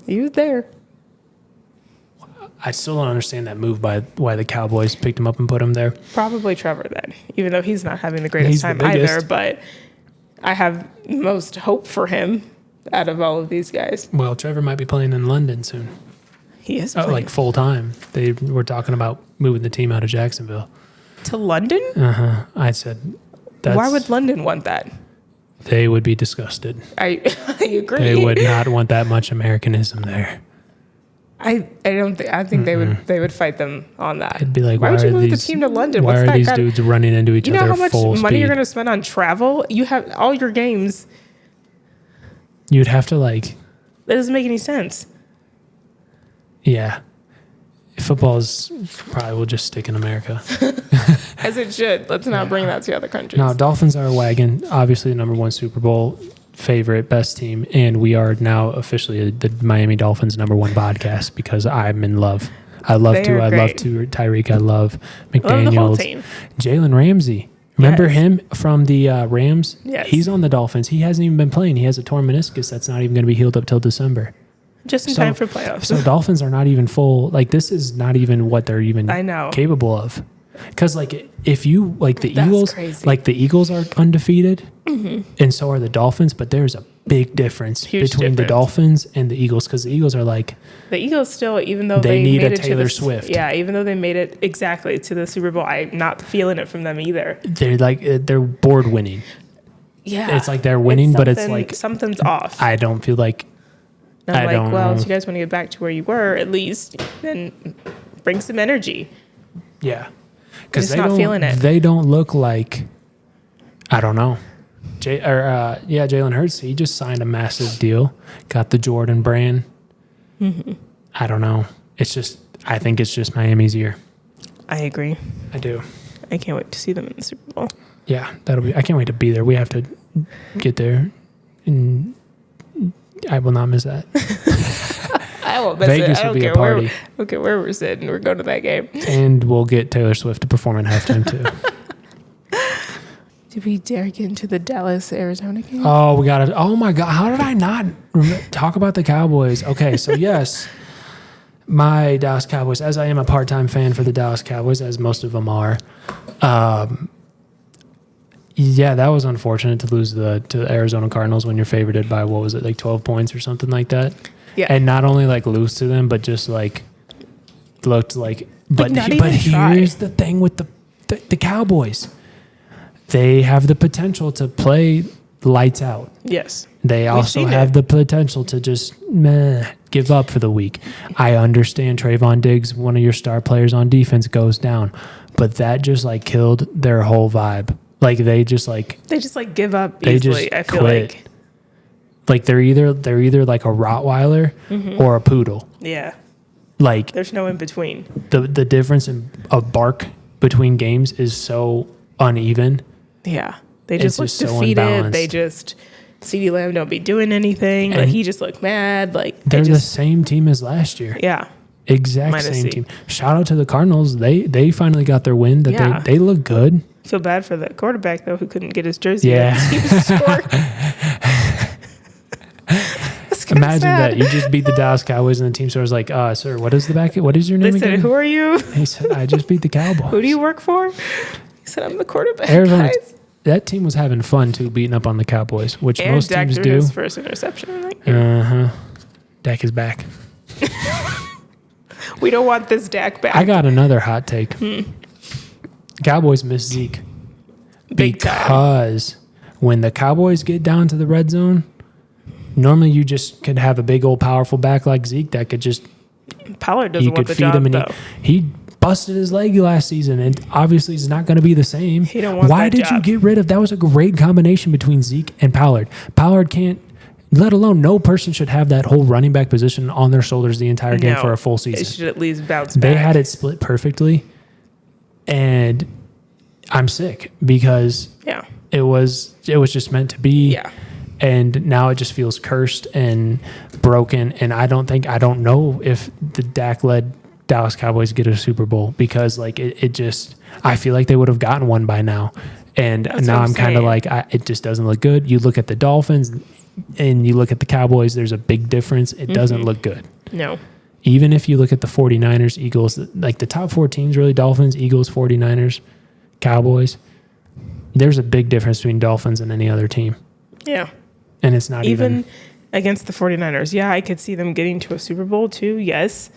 He was there. I still don't understand that move by why the Cowboys picked him up and put him there. Probably Trevor then, even though he's not having the greatest He's the time either. biggest. But I have most hope for him out of all of these guys. Well, Trevor might be playing in London soon. He is Oh, playing. like full time. They were talking about moving the team out of Jacksonville. To London? I said, that's, Why would London want that? they would be disgusted. I agree. They would not want that much Americanism there. I think they would fight them on that. It'd be like, why would why you are move these- the team to London? Why What's are that these got- dudes running into each You know other how much full money speed? you're going to spend on travel? You have all your games. You'd have to like, That doesn't make any sense. yeah. Football's probably will just stick in America. As it should. Let's not bring that to other countries. No, Dolphins are a wagon. Obviously, the number one Super Bowl favorite, best team, and we are now officially the Miami Dolphins number one podcast because I'm in love. I love They to. are I love great. to. Tyreek. I love I love the whole McDaniels. team. Jalen Ramsey. Remember Yes. him from the Rams? Yes. He's on the Dolphins. He hasn't even been playing. He has a torn meniscus that's not even going to be healed up till December. Just in time for playoffs. So Dolphins are not even full. Like this is not even what they're even I know. capable of. Because like if you like the That's Eagles, crazy. like the Eagles are undefeated, and so are the Dolphins. But there's a big difference Huge between the difference. Dolphins and the Eagles because the Eagles are like The Eagles still, even though They they need made a it to Taylor the, Swift. Yeah, even though they made it exactly to the Super Bowl, I'm not feeling it from them either. they're board winning. Yeah, It's like they're winning, but it's something- like something's off. I don't feel like I'm I like, don't well, know. if you guys want to get back to where you were, at least, then bring some energy. yeah, because just they not don't feeling it. They don't look like I don't know. Jalen Hurts. He just signed a massive deal. Got the Jordan brand. Mm-hmm. I don't know. I think it's just Miami's year. I agree. I do. I can't wait to see them in the Super Bowl. Yeah, I can't wait to be there. We have to get there, and I will not miss that. I won't miss Vegas it. I will don't be a care where, party. I don't care where we're sitting. We're going to that game. And we'll get Taylor Swift to perform at halftime too. Did we dare get into the Dallas-Arizona game? Oh, we got it. Oh my God. How did I not talk about the Cowboys? Okay. So yes, my Dallas Cowboys, as I am a part-time fan for the Dallas Cowboys, as most of them are. Yeah, that was unfortunate to lose to the Arizona Cardinals when you're favorited by, what was it, like 12 points or something like that? Yeah. And not only like lose to them, but just like looked like, but not even try. here's the thing with the Cowboys. They have the potential to play lights out. Yes. They also seen have it. the potential to just give up for the week. I understand Trayvon Diggs, one of your star players on defense, goes down, but that just like killed their whole vibe. Like they just give up they easily, just I feel quit. Like they're either like a Rottweiler or a poodle. Yeah. Like There's no in between. the difference of bark between games is so uneven. Yeah. They just look just so defeated. unbalanced. They just CeeDee Lamb don't be doing anything. Like, And he just looked mad. Like, They're they the just, same team as last year. yeah. Exact Minus same Zeke. team. Shout out to the Cardinals. They finally got their win. That Yeah. they look good. Feel bad for the quarterback though, who couldn't get his jersey. Yeah. He scored. That's kinda Imagine sad. that you just beat the Dallas Cowboys and the team store was like, sir, what is your name They said, again? "Who are you? He said, I just beat the Cowboys. Who do you work for?" He said, "I'm the quarterback." Arizona, Guys. that team was having fun too, beating up on the Cowboys, which And most Dak teams threw do. his first interception. in that game. Uh-huh. Dak is back. We don't want this Dak back. I got another hot take. Cowboys miss Zeke. Big time. Because when the Cowboys get down to the red zone, normally you just could have a big old powerful back like Zeke that could just Pollard doesn't you want could the feed job him and though. he busted his leg last season and obviously he's not going to be the same. He don't want Why that did you job. get rid of that? Was a great combination between Zeke and Pollard. Pollard can't, let alone no person should have that whole running back position on their shoulders the entire game No, for a full It season. should at least bounce back. They had it split perfectly, and I'm sick because Yeah. it was just meant to be. Yeah. And now it just feels cursed and broken. And I don't know if the Dak led Dallas Cowboys get a Super Bowl because like it just, I feel like they would have gotten one by now. And That's now what I'm I'm kind of saying. like, it just doesn't look good. You look at the Dolphins and you look at the Cowboys, there's a big difference. It doesn't look good. No. Even if you look at the 49ers, Eagles, like the top four teams really, Dolphins, Eagles, 49ers, Cowboys, there's a big difference between Dolphins and any other team. Yeah. And it's not Even against the 49ers. Yeah, I could see them getting to a Super Bowl too, yes.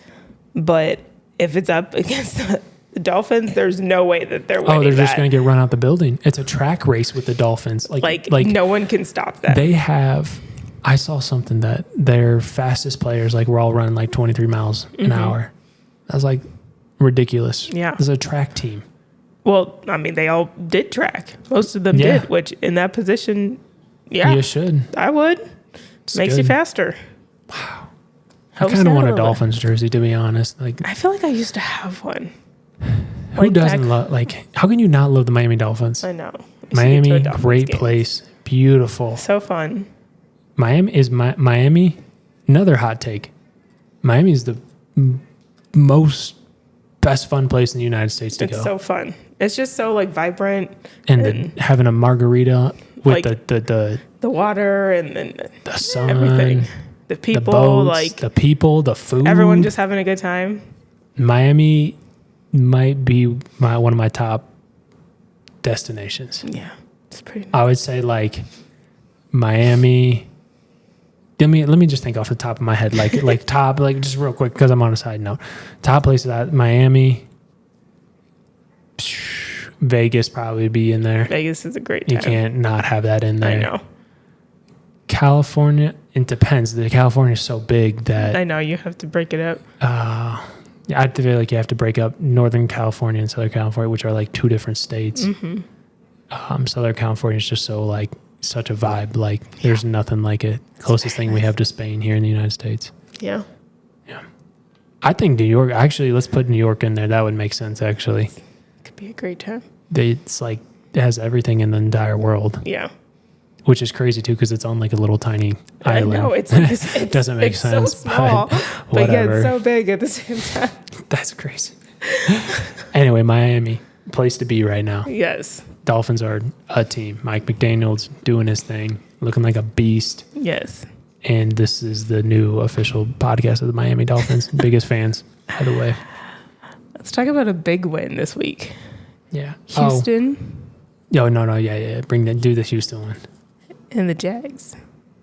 But if it's up against the Dolphins, there's no way that they're winning. they're just that. going to get run out the building. It's a track race with the Dolphins. Like no, no one can stop that. they have. I saw something that their fastest players were all running like 23 miles an hour. That was like ridiculous. Yeah. It's a track team. Well, I mean, they all did track. Most of them Yeah. did, which in that position, yeah, You should. I would. Makes you good. faster. I Helps kind of out want a little bit. Dolphins jersey, to be honest. Like, I feel like I used to have one. who Like doesn't back- love? Like, how can you not love the Miami Dolphins? I know. I used to get to Miami, a Dolphins great game. place, beautiful. So fun. Miami is Miami. Another hot take. Miami is the most best fun place in the United States to It's go. so fun. It's just so like vibrant. And then having a margarita with Like, the the water and the sun, everything. The the people, boats, like the people, the food. everyone just having a good time. Miami might be one of my top destinations. Yeah. It's pretty I would say like Miami. Let me just think off the top of my head, like top, like just real quick because I'm on a side note. Top places: Miami, Vegas probably be in there. Vegas is a great time. You can't not have that in there. I know. California, it depends. California is so big that I know. You have to break it up. I feel like you have to break up Northern California and Southern California, which are like two different states. Southern California is just so like such a vibe. Like there's nothing like it. Closest thing we have to Spain here in the United States. Yeah. I think New York. Actually, let's put New York in there. That would make sense. Actually, Could be a great time. it's like it has everything in the entire world, Yeah. which is crazy too because it's on like a little tiny island. I know. It's like it Doesn't make it's sense, so small, but but yeah, whatever. it's so big at the same time. That's crazy. Anyway, Miami, place to be right now. Yes. Dolphins are a team. Mike McDaniel's doing his thing, looking like a beast. Yes. And this is the new official podcast of the Miami Dolphins. Biggest fans, by the way. Let's talk about a big win this week. Yeah. Houston Oh, no. Yeah. Do the Houston one. and the Jags.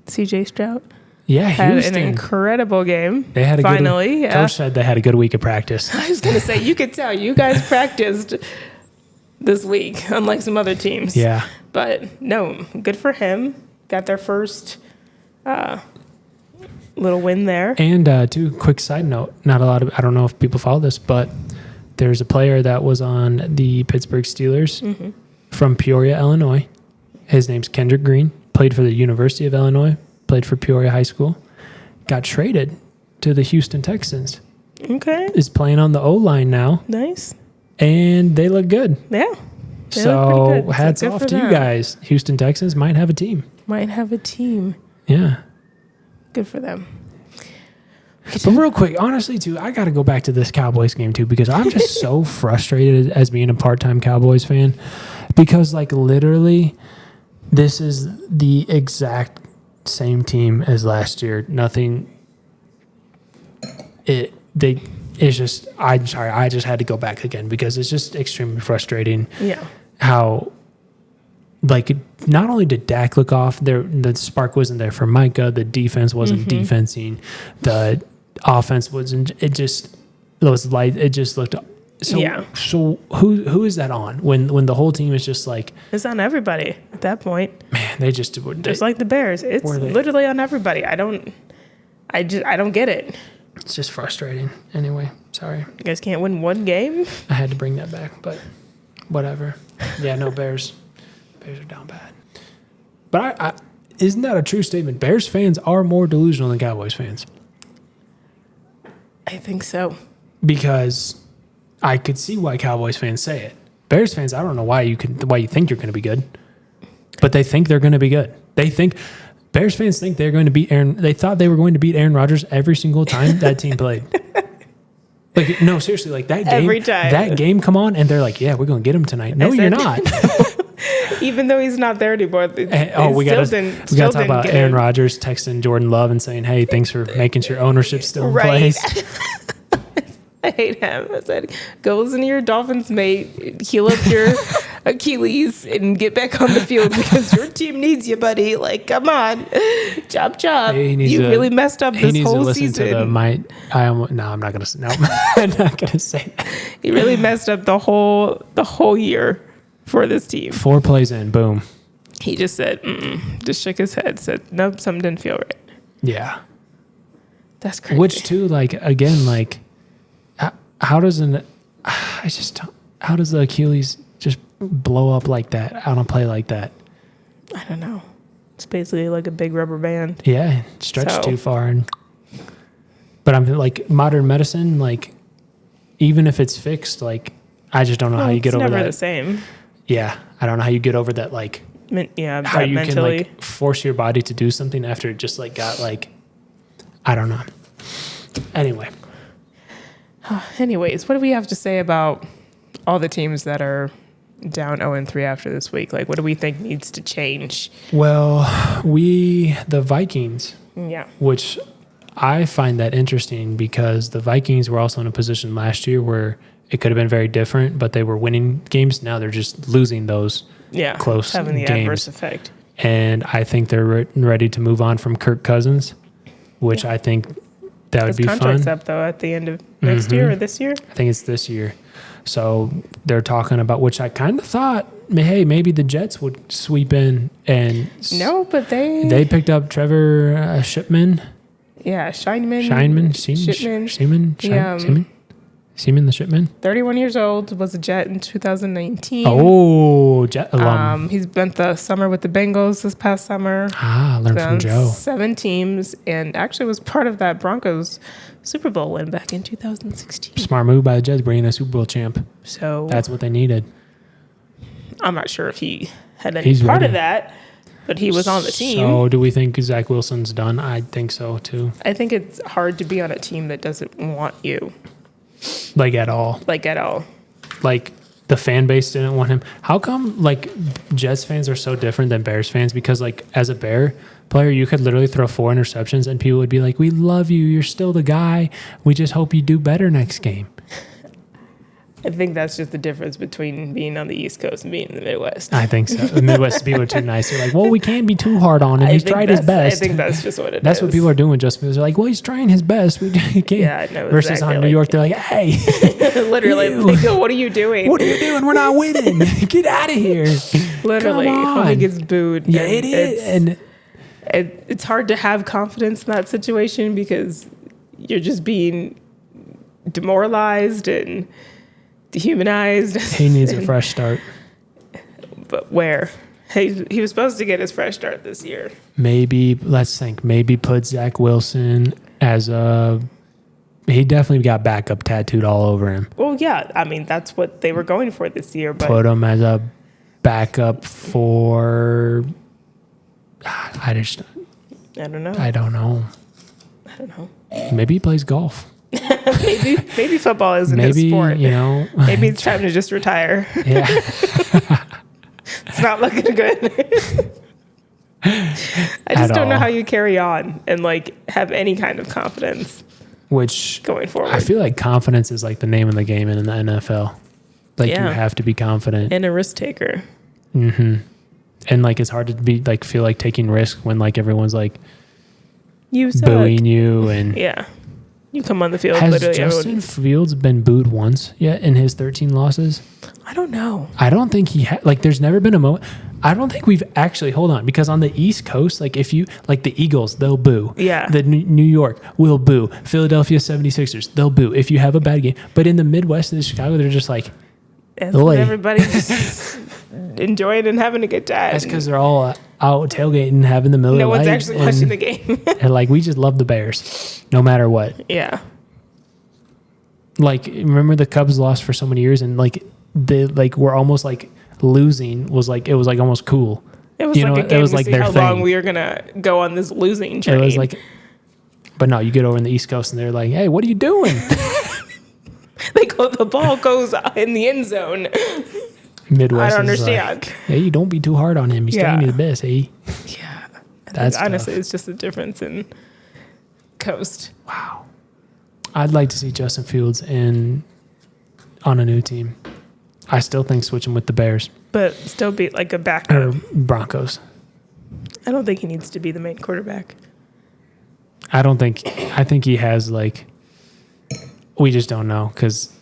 CJ Stroud Yeah, had Houston. an incredible game. They had a finally. good Yeah. Coach said they had a good week of practice. I was gonna say you could tell you guys practiced this week, unlike some other teams. Yeah. But no, good for him. Got their first little win there. And too, quick side note, not a lot of, I don't know if people follow this, but there's a player that was on the Pittsburgh Steelers from Peoria, Illinois. His name's Kendrick Green, played for the University of Illinois, played for Peoria High School, got traded to the Houston Texans, Okay. is playing on the O-line now, Nice. and they look good. Yeah. They look pretty So good. So hats good off for to you them. guys. Houston Texans might have a team. Might have a team. Yeah. Good for them. But real quick, honestly, too, I got to go back to this Cowboys game, too, because I'm just so frustrated as being a part-time Cowboys fan because, like, literally, this is the exact same team as last year. Nothing. It's just, I'm sorry, I just had to go back again because it's just extremely frustrating Yeah. how, like, not only did Dak look off, the spark wasn't there for Micah, the defense wasn't defensing, the offense wasn't, it just, those light, it just looked, so who is that on when the whole team is just like, It's on everybody at that point. man, they just Like the Bears. It's literally on everybody. I don't get it. it's just frustrating. Anyway, sorry. You guys can't win one game? I had to bring that back, but whatever. Yeah, no, Bears are down bad. But I isn't that a true statement? Bears fans are more delusional than Cowboys fans. I think so. Because I could see why Cowboys fans say it. Bears fans, I don't know why you think you're going to be good, but they think they're going to be good. Bears fans think they're going to beat Aaron. They thought they were going to beat Aaron Rodgers every single time that team played. Like, no, seriously, like that game. Every time. That game come on, and they're like, yeah, we're going to get him tonight. No, you're not. Even though he's not there anymore. We got to talk about Aaron Rodgers texting Jordan Love and saying, hey, thanks for making sure ownership's still in place. I hate him. I said, go listen to your Dolphins, mate. Heal up your Achilles and get back on the field because your team needs you, buddy. Like, come on. Chop, chop. You really messed up this whole season. I'm not going to. No, I'm not going to say that. He really messed up the whole year for this team. 4 plays in, boom. He just said, just shook his head, said, nope, something didn't feel right. Yeah. That's crazy. Which, too, like, again, like, how does the Achilles just blow up like that on a play like that? I don't know. It's basically like a big rubber band. Yeah, stretched too far. But I'm like, modern medicine, like, even if it's fixed, like, I just don't know how you get over that. It's never the same. Yeah, I don't know how you get over that, like, how you mentally. can, like, force your body to do something after it just, like, got, like, I don't know. Anyway. Anyways, what do we have to say about all the teams that are down 0-3 after this week? Like, what do we think needs to change? Well, the Vikings, Yeah. which I find that interesting because the Vikings were also in a position last year where it could have been very different, but they were winning games. Now they're just losing those close having the games. adverse effect. And I think they're ready to move on from Kirk Cousins, which I think that would be fun. His contract's up, though, at the end of next year or this year? I think it's this year. So they're talking about, which I kind of thought, hey, maybe the Jets would sweep in and... No, but they picked up Trevor Shipman. Yeah, Seaman the Shipman. 31 years old, was a Jet in 2019. Oh, Jet alum. He spent the summer with the Bengals this past summer. Learned from Joe. 7 teams, and actually was part of that Broncos Super Bowl win back in 2016. Smart move by the Jets, bringing a Super Bowl champ. So that's what they needed. I'm not sure if he had any part of that, but he was on the team. So do we think Zach Wilson's done? I think so, too. I think it's hard to be on a team that doesn't want you. Like, at all. Like, the fan base didn't want him. How come, like, Jets fans are so different than Bears fans? Because, like, as a Bear player, you could literally throw 4 interceptions and people would be like, we love you. You're still the guy. We just hope you do better next game. I think that's just the difference between being on the East Coast and being in the Midwest. I think so. The Midwest people are too nice. They're like, well, we can't be too hard on him. He's tried his best. I think that's just what it is. That's what people are doing just because they're like, well, he's trying his best. We can't. Yeah, I know. Versus exactly. on New York, they're like, hey. Literally, they go, what are you doing? What are you doing? We're not winning. Get out of here. Literally, homie gets booed. Yeah, it is. And it's hard to have confidence in that situation because you're just being demoralized and dehumanized. He needs a fresh start. But where? He was supposed to get his fresh start this year. Maybe, let's think, maybe put Zach Wilson as he definitely got backup tattooed all over him. Well, yeah. I mean, that's what they were going for this year. But put him as a backup for. I don't know. I don't know. I don't know. Maybe he plays golf. maybe football isn't his sport. You know. Maybe it's time to just retire. Yeah. It's not looking good. I just don't know how you carry on and like have any kind of confidence. Which going forward, I feel like confidence is like the name of the game in the NFL. Like you have to be confident and a risk taker. Mm-hmm. And like it's hard to be like feel like taking risk when like everyone's like you booing you and you come on the field. Has Justin Fields been booed once yet in his 13 losses? I don't know. I don't think he had. Like, there's never been a moment. I don't think we've actually. Hold on, because on the East Coast, like if you like the Eagles, they'll boo. Yeah. The New York will boo. Philadelphia 76ers, they'll boo if you have a bad game. But in the Midwest and Chicago, they're just like, everybody's enjoying and having a good time. That's because they're all out tailgating, having the Miller Lite. No one's actually watching the game. And like we just love the Bears, no matter what. Yeah. Like remember the Cubs lost for so many years, and like they like were almost like losing was like it was like almost cool. It was like a game to see how long we were gonna go on this losing train. It was like, but no, you get over in the East Coast and they're like, "Hey, what are you doing?" The ball goes in the end zone. Midwest. I don't understand. Like, hey, don't be too hard on him. He's trying his best. Hey. Yeah. That's honestly, tough. it's just a difference in coast. Wow. I'd like to see Justin Fields on a new team. I still think switching with the Bears. But still be like a backup. Or Broncos. I don't think he needs to be the main quarterback. I think he has like, we just don't know because.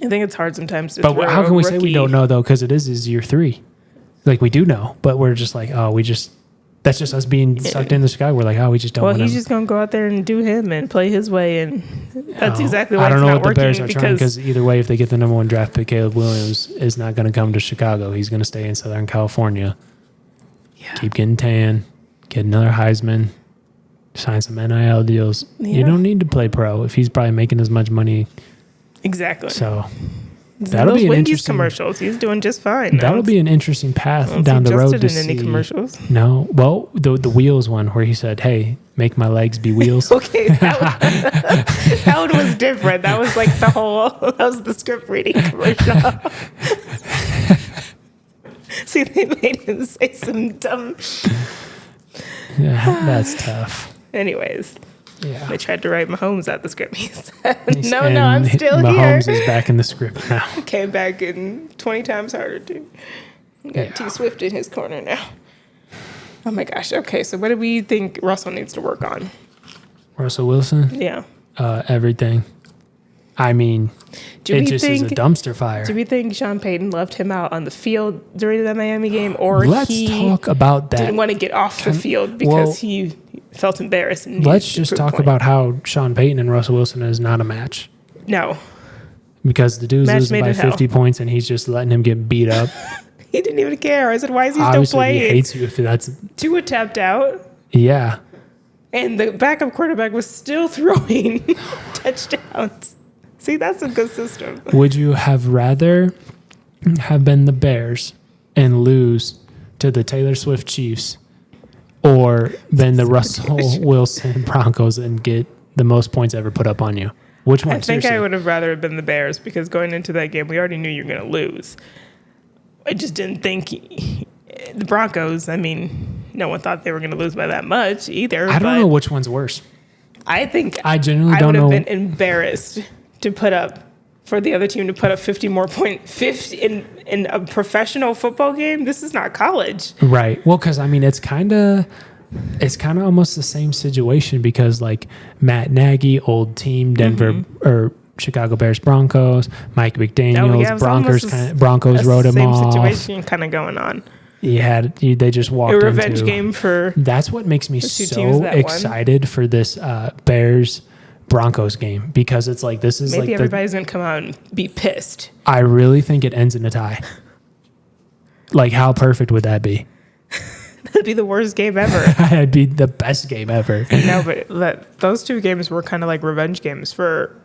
I think it's hard sometimes to. But how can we say we don't know though? Because it is his year 3. Like we do know, but we're just like, that's just us being sucked into Chicago. We're like, we just don't. Well, he's just gonna go out there and do him and play his way, and that's exactly why I don't it's know not what the Bears working. are trying because either way, if they get the number 1 draft pick, Caleb Williams is not going to come to Chicago. He's going to stay in Southern California. Yeah. Keep getting tan, get another Heisman, sign some NIL deals. Yeah. You don't need to play pro if he's probably making as much money. Exactly. So that'll be an interesting commercials. He's doing just fine. That'll be an interesting path down the road to see. Any commercials? No. Well, the wheels one where he said, "Hey, make my legs be wheels." Okay, that one was different. That was like that was the script reading commercial. See, they made him say some dumb. Yeah, that's tough. Anyways. Yeah. They tried to write Mahomes out the script. He said, no, I'm still Mahomes here. Mahomes is back in the script now. Came back in 20 times harder, too. Got T Swift in his corner now. Oh, my gosh. Okay, so what do we think Russell needs to work on? Russell Wilson? Yeah. Everything. I mean, it just is a dumpster fire. Do we think Sean Payton left him out on the field during the Miami game? Or let's talk about that. Didn't want to get off the field because he felt embarrassed. And let's just talk about how Sean Payton and Russell Wilson is not a match. No. Because the dude's losing by 50 points and he's just letting him get beat up. He didn't even care. I said, why is he still playing? He hates you if that's... Tua tapped out. Yeah. And the backup quarterback was still throwing touchdowns. See, that's a good system. Would you have rather have been the Bears and lose to the Taylor Swift Chiefs or been the Russell Wilson Broncos and get the most points ever put up on you? Which one? I think I would have rather been the Bears because going into that game, we already knew you were going to lose. I just didn't think the Broncos, I mean, no one thought they were going to lose by that much either. I don't know which one's worse. I think I genuinely don't know. I would have been embarrassed to put up for the other team to put up 50 more points 50 in a professional football game. This is not college. Right. Well, because I mean, it's kind of almost the same situation because like Matt Nagy, old team, Denver or Chicago Bears Broncos, Mike McDaniels, Broncos wrote him off. Same situation kind of going on. They just walked into a revenge game for. That's what makes me so excited for this Bears Broncos game because it's like this is maybe like everybody's gonna come out and be pissed. I really think it ends in a tie. Like how perfect would that be? That'd be the worst game ever. It'd be the best game ever. No, but those two games were kind of like revenge games for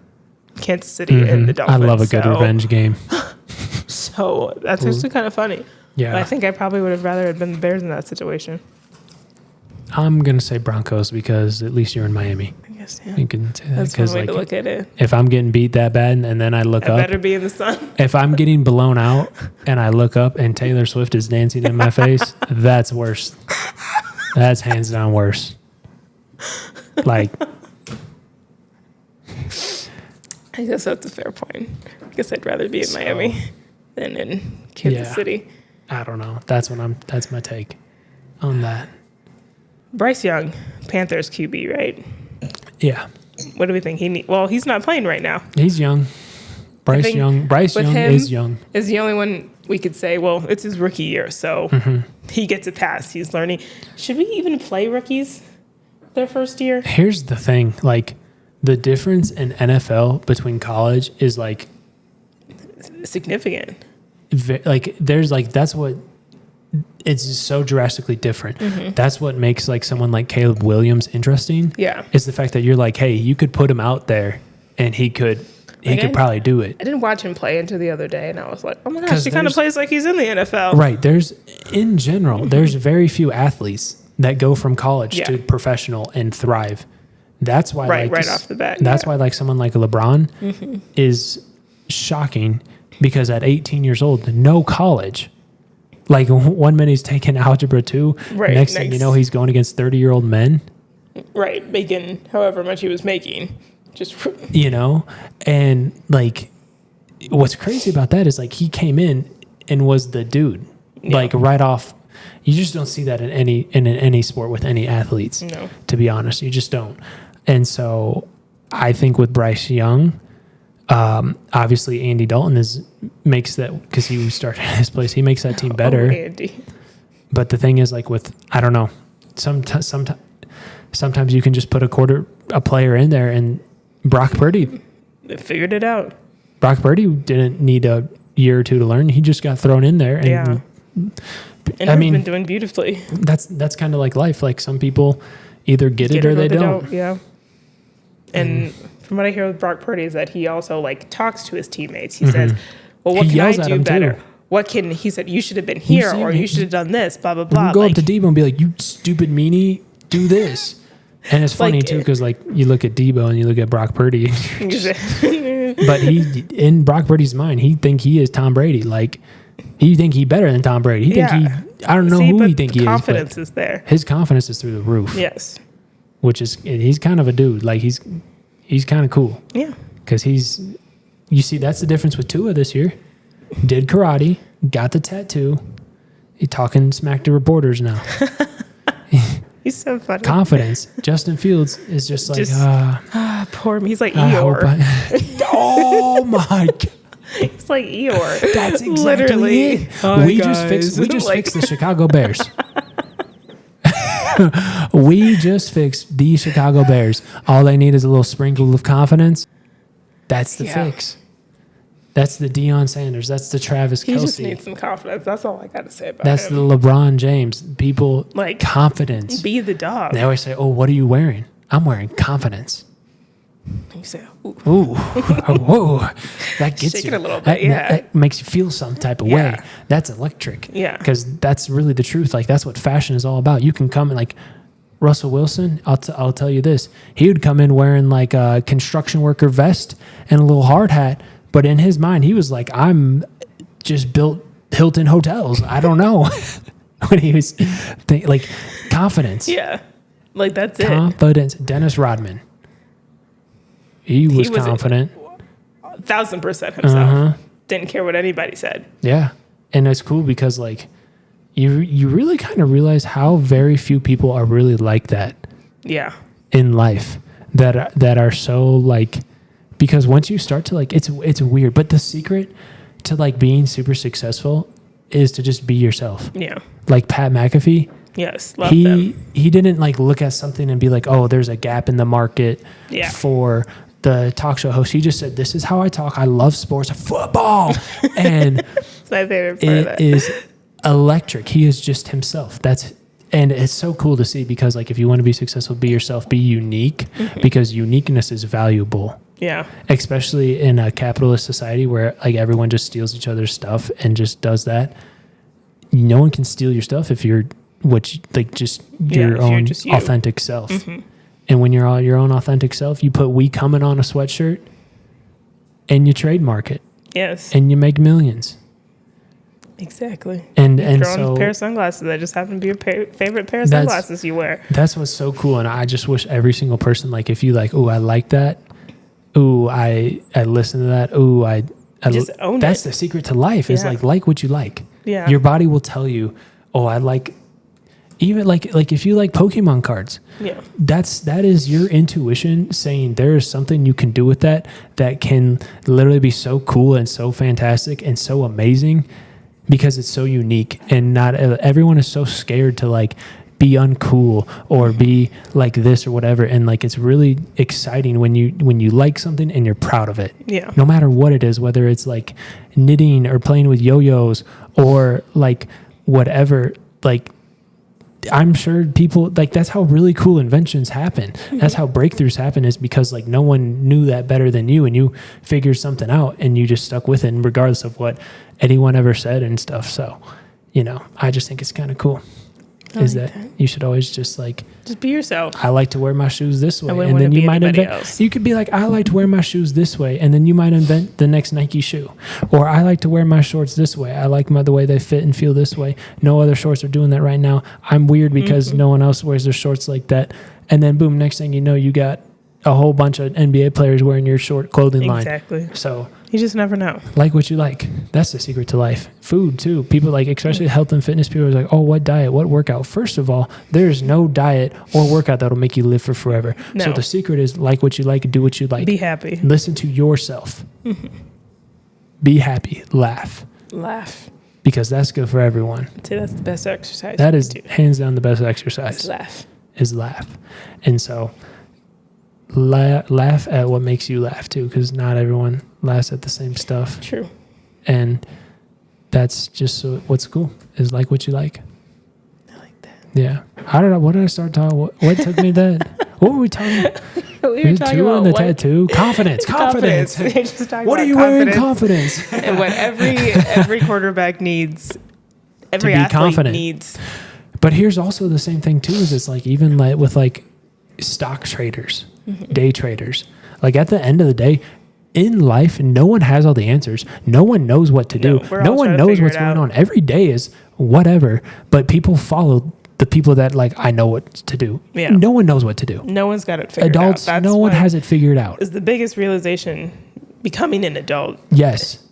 Kansas City and the Dolphins. I love a good revenge game. So that's actually kind of funny. Yeah. But I think I probably would have rather had been the Bears in that situation. I'm going to say Broncos because at least you're in Miami. I guess, yeah. You can say that. That's one way to look at it. If I'm getting beat that bad and then I look I up. better be in the sun. If I'm getting blown out and I look up and Taylor Swift is dancing in my face, that's worse. That's hands down worse. Like, I guess that's a fair point. I guess I'd rather be in Miami than in Kansas City. I don't know. That's my take on that. Bryce Young, Panthers QB, right? Yeah. What do we think? He's not playing right now. He's young. Bryce Young is young. Is the only one we could say, well, it's his rookie year, so he gets a pass. He's learning. Should we even play rookies their first year? Here's the thing. Like, the difference in NFL between college is, like, significant. Like, there's, like, that's what... It's just so drastically different. That's what makes like someone like Caleb Williams interesting. Yeah. Is the fact that you're like, hey, you could put him out there and he could probably do it. I didn't watch him play until the other day and I was like, oh my gosh, he kind of plays like he's in the NFL. Right. There's very few athletes that go from college to professional and thrive. That's why right off the bat. That's why like someone like LeBron is shocking because at 18 years old, no college. Like 1 minute he's taking algebra 2. Right. Next thing you know, he's going against 30-year-old men. Right. Making however much he was making. Just, and like what's crazy about that is like he came in and was the dude. Yeah. Like right off. You just don't see that in any sport with any athletes. No. To be honest, you just don't. And so I think with Bryce Young, obviously Andy Dalton makes that because he started in his place. He makes that team better. Andy. But the thing is, like I don't know. Sometimes you can just put a player in there, and Brock Purdy they figured it out. Brock Purdy didn't need a year or two to learn. He just got thrown in there, and and he's been doing beautifully. That's kind of like life. Like some people either get it or they don't. Yeah. And from what I hear with Brock Purdy is that he also like talks to his teammates. He says, well, what can I do better? Too. He said, you should have been here or you should have done this, blah, blah, blah. You go up to Debo and be like, you stupid meanie, do this. And it's funny too, because like you look at Debo and you look at Brock Purdy. But in Brock Purdy's mind, he think he is Tom Brady. Like he think he better than Tom Brady. He think I don't know who he think he is. Confidence is there. His confidence is through the roof. Yes. Which is, he's kind of a dude. Like he's kind of cool. Yeah. Because you see, that's the difference with Tua this year. Did karate, got the tattoo. He talking smack to reporters now. He's so funny. Confidence. Justin Fields is just like, poor me. He's like Eeyore. Oh my God. It's like Eeyore. That's exactly literally it. We just fixed the Chicago Bears. We just fixed the Chicago Bears. All they need is a little sprinkle of confidence. That's the fix. That's the Deion Sanders. That's the Travis Kelce. He just needs some confidence. That's all I got to say about That's him. the LeBron James. People like confidence. Be the dog. They always say, "Oh, what are you wearing?" I'm wearing confidence. You say, "Ooh, whoa!" That gets shake you it a little bit. that makes you feel some type of way. That's electric. Yeah, because that's really the truth. Like that's what fashion is all about. You can come in like Russell Wilson. I'll tell you this. He would come in wearing like a construction worker vest and a little hard hat. But in his mind, he was like, I'm just built Hilton hotels. I don't know. When he was like confidence. Yeah. Like that's confidence. Dennis Rodman. He was confident. 1,000% himself. Didn't care what anybody said. Yeah. And it's cool because like you really kind of realize how very few people are really like that. Yeah. In life that are so like, because once you start to like, it's weird, but the secret to like being super successful is to just be yourself. Yeah. Like Pat McAfee. Yes. Love them. He didn't like look at something and be like, oh, there's a gap in the market for the talk show host. He just said, this is how I talk. I love sports, football. And it's my favorite part of that. It is electric. He is just himself. And it's so cool to see because like, if you want to be successful, be yourself, be unique because uniqueness is valuable. Yeah. Especially in a capitalist society where like everyone just steals each other's stuff and just does that. no one can steal your stuff if you're just your own just you. authentic self. And when you're all your own authentic self, you put "We Coming" on a sweatshirt and you trademark it. Yes. And you make millions. Exactly. And throw so on a pair of sunglasses that just happen to be your favorite pair of sunglasses you wear. That's what's so cool. And I just wish every single person, like, if you like, oh, I like that. Oh, I listen to that. Oh, I just own that's it. the secret to life is like what you like. Yeah. Your body will tell you, oh, I like, even like if you like Pokemon cards. Yeah. That is your intuition saying there is something you can do with that can literally be so cool and so fantastic and so amazing because it's so unique, and not everyone is so scared to like be uncool or be like this or whatever. And like, it's really exciting when you like something and you're proud of it. Yeah. No matter what it is, whether it's like knitting or playing with yo-yos or like whatever, like, I'm sure people like, that's how really cool inventions happen. That's how breakthroughs happen, is because like no one knew that better than you, and you figured something out and you just stuck with it regardless of what anyone ever said and stuff. So, I just think it's kind of cool. Is that you should always just be yourself. I like to wear my shoes this way, and then you might invent. Else. You could be like, I like to wear my shoes this way, and then you might invent the next Nike shoe. Or I like to wear my shorts this way. I like the way they fit and feel this way. No other shorts are doing that right now. I'm weird because no one else wears their shorts like that. And then boom, next thing you know, you got a whole bunch of NBA players wearing your short clothing line. Exactly. So you just never know. Like what you like. That's the secret to life. Food too. People like, especially health and fitness people, are like, oh, what diet, what workout? First of all, there's no diet or workout that'll make you live for forever. No. So the secret is like what you like, do what you like. Be happy. Listen to yourself. Be happy. Laugh. Because that's good for everyone. I'd say that's the best exercise. That is hands down the best exercise. Laugh. And so laugh at what makes you laugh too, because not everyone laughs at the same stuff. True. And that's just what's cool, is like what you like. I like that. Yeah. What did I start talking? What took me that? What were we talking about? We were talking about the tattoo. Confidence. We're just talking what about are you wearing? Confidence. And what every quarterback needs, every athlete confident. needs. But here's also the same thing too, is it's like, even like with like stock traders, day traders, like at the end of the day, in life, no one has all the answers. No one knows what to do. No one knows what's going on. Every day is whatever, but people follow the people that like, I know what to do. Yeah. No one knows what to do. No one's got it figured Adults, out. no one has it figured out. Is the biggest realization becoming an adult. Yes.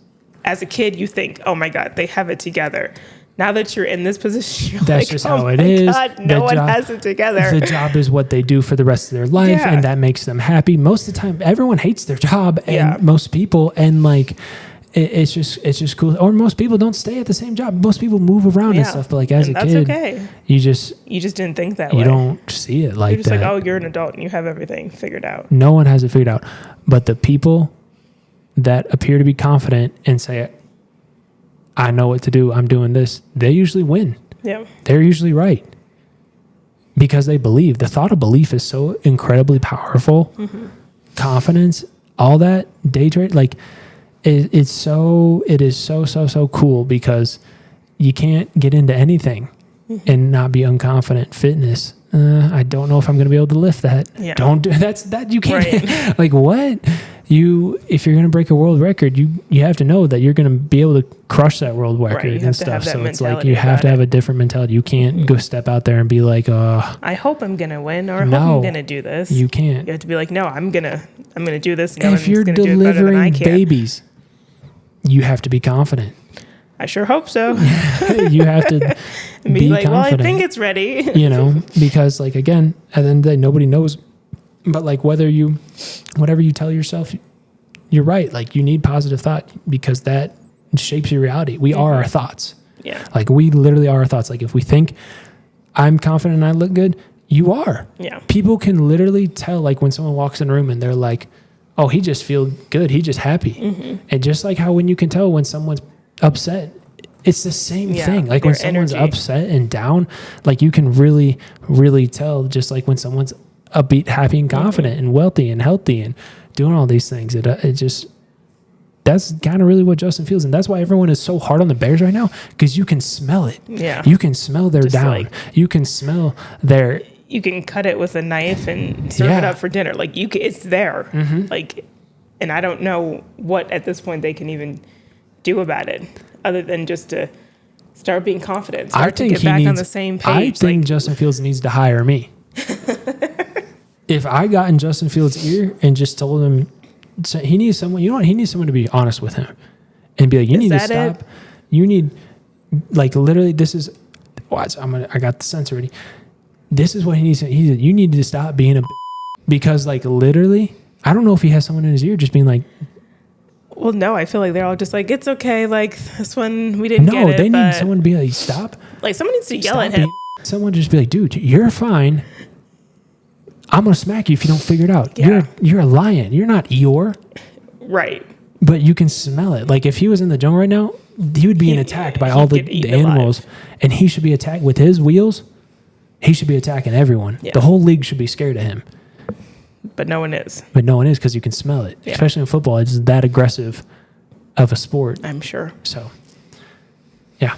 As a kid, you think, oh my God, they have it together. Now that you're in this position, you're that's like, just oh how it my is. God, no one has it together. The job is what they do for the rest of their life, Yeah. and that makes them happy. Most of the time, everyone hates their job, and most people, and like, it's just cool. Or most people don't stay at the same job. Most people move around and stuff. But like as a kid, okay. you just didn't think that way. You don't see it like you're just that. like, oh, you're an adult and you have everything figured out. No one has it figured out, but the people that appear to be confident and say, I know what to do, I'm doing this, they usually win. Yeah. They're usually right. Because they believe. The thought of belief is so incredibly powerful. Confidence, all that, day trade, like it is so cool, because you can't get into anything and not be unconfident. Fitness, I don't know if I'm going to be able to lift that. Yeah. Don't do that. You can't. Right. Like what? If you're going to break a world record, you have to know that you're going to be able to crush that world record and stuff. So it's like you have to have a different mentality. You can't go step out there and be like, I hope I'm going to win, or I hope I'm going to do this. You can't. You have to be like, no, I'm going to do this. And if you're delivering babies, you have to be confident. I sure hope so. You have to be like, confident. well, I think it's ready. Because like, again, at the end of the day, nobody knows. But like whatever you tell yourself, you're right. Like you need positive thought, because that shapes your reality. We are our thoughts. Yeah. Like we literally are our thoughts. Like if we think I'm confident and I look good, you are. Yeah. People can literally tell, like when someone walks in a room and they're like, oh, he just feels good. He just happy. And just like how when you can tell when someone's upset, it's the same thing. Like when someone's upset and down, like you can really, really tell, just like when someone's upbeat, happy and confident and wealthy and healthy and doing all these things. That's kind of really what Justin Fields, and that's why everyone is so hard on the Bears right now, because you can smell it. Yeah. You can smell their Just down. You can smell their... You can cut it with a knife and serve it up for dinner. Like, it's there. Like, and I don't know what at this point they can even do about it other than just to start being confident. Start to get back on the same page. I think Justin Fields needs to hire me. If I got in Justin Fields' ear and just told him, so he needs someone, you know what? He needs someone to be honest with him and be like, you need to stop. It? You need, like, literally, this is, watch, I got the sense already. This is what he needs. You need to stop being a because, like, literally, I don't know if he has someone in his ear just being like, well, no, I feel like they're all just like, it's okay. Like, this one, we didn't get it. No, they need someone to be like, stop. Like, someone needs to yell at him. Someone just be like, dude, you're fine. I'm going to smack you if you don't figure it out. Yeah. You're a lion. You're not Eeyore. Right. But you can smell it. Like, if he was in the jungle right now, he would be attacked by all the animals. Alive. And he should be attacked with his wheels. He should be attacking everyone. Yeah. The whole league should be scared of him. But no one is. But no one is because you can smell it. Yeah. Especially in football. It's that aggressive of a sport. I'm sure. So, yeah.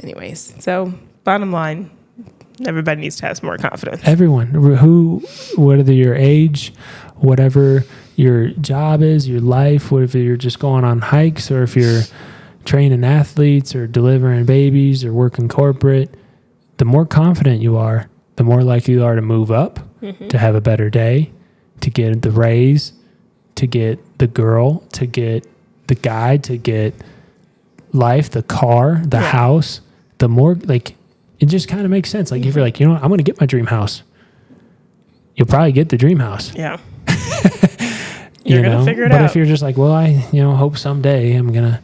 Anyways, so bottom line, everybody needs to have some more confidence. Everyone. Whether your age, whatever your job is, your life, whether you're just going on hikes or if you're training athletes or delivering babies or working corporate, the more confident you are, the more likely you are to move up, to have a better day, to get the raise, to get the girl, to get the guy, to get life, the car, the house. The more, like, it just kind of makes sense. Like, if you're like, you know what, I'm going to get my dream house. You'll probably get the dream house. Yeah. You're going to figure it out. But if you're just like, well, I hope someday I'm going to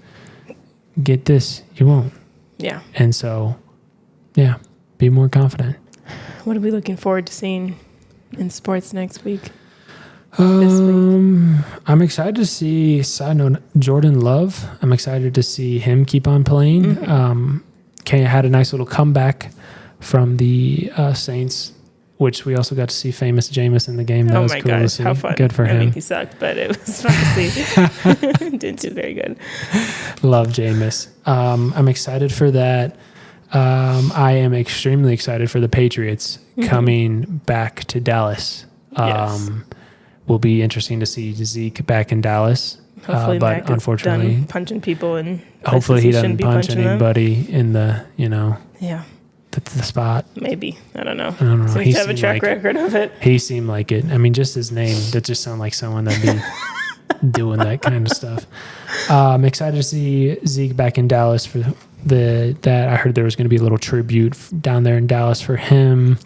get this, you won't. Yeah. And so, yeah, be more confident. What are we looking forward to seeing in sports next week? I'm excited to see, side note, Jordan Love. I'm excited to see him keep on playing. Had a nice little comeback from the Saints, which we also got to see famous Jameis in the game. That was cool to see. How fun. Good for him. I mean, he sucked, but it was fun to see. Didn't do very good. Love Jameis. I'm excited for that. I am extremely excited for the Patriots coming back to Dallas. Yes. Will be interesting to see Zeke back in Dallas. Hopefully, but Mac unfortunately, done punching people and hopefully he doesn't punch anybody in the the spot. Maybe I don't know. Seems to have a track record of it. He seemed like it. I mean, just his name that just sounded like someone that'd be doing that kind of stuff. I'm excited to see Zeke back in Dallas for that. I heard there was going to be a little tribute down there in Dallas for him.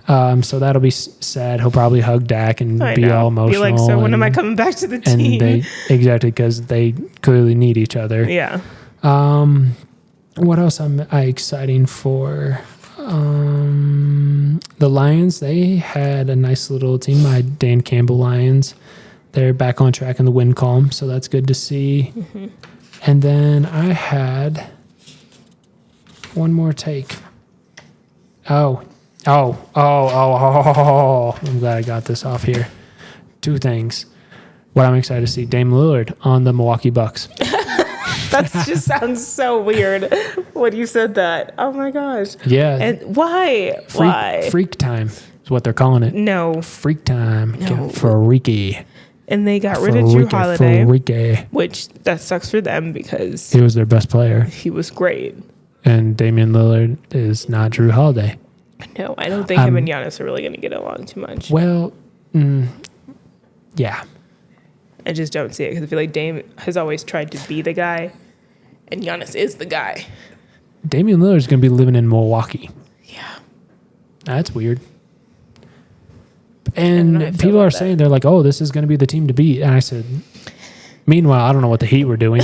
So that'll be sad. He'll probably hug Dak and be all emotional. Be like, so when am I coming back to the team? Exactly, because they clearly need each other. Yeah. What else am I exciting for? The Lions, they had a nice little team. My Dan Campbell Lions. They're back on track in the win column, so that's good to see. And then I had one more take. Oh, I'm glad I got this off here. Two things. What I'm excited to see, Dame Lillard on the Milwaukee Bucks. That just sounds so weird when you said that. Oh my gosh. Yeah. And why? Freak time is what they're calling it. No. Freak time. No. Freaky. And they got rid of Drew Holiday, which that sucks for them because he was their best player. He was great. And Damian Lillard is not Drew Holiday. No, I don't think him and Giannis are really going to get along too much. Well, yeah. I just don't see it because I feel like Dame has always tried to be the guy, and Giannis is the guy. Damian Lillard is going to be living in Milwaukee. Yeah. That's weird. And people are saying, they're like, oh, this is going to be the team to beat. And I said, meanwhile, I don't know what the Heat were doing.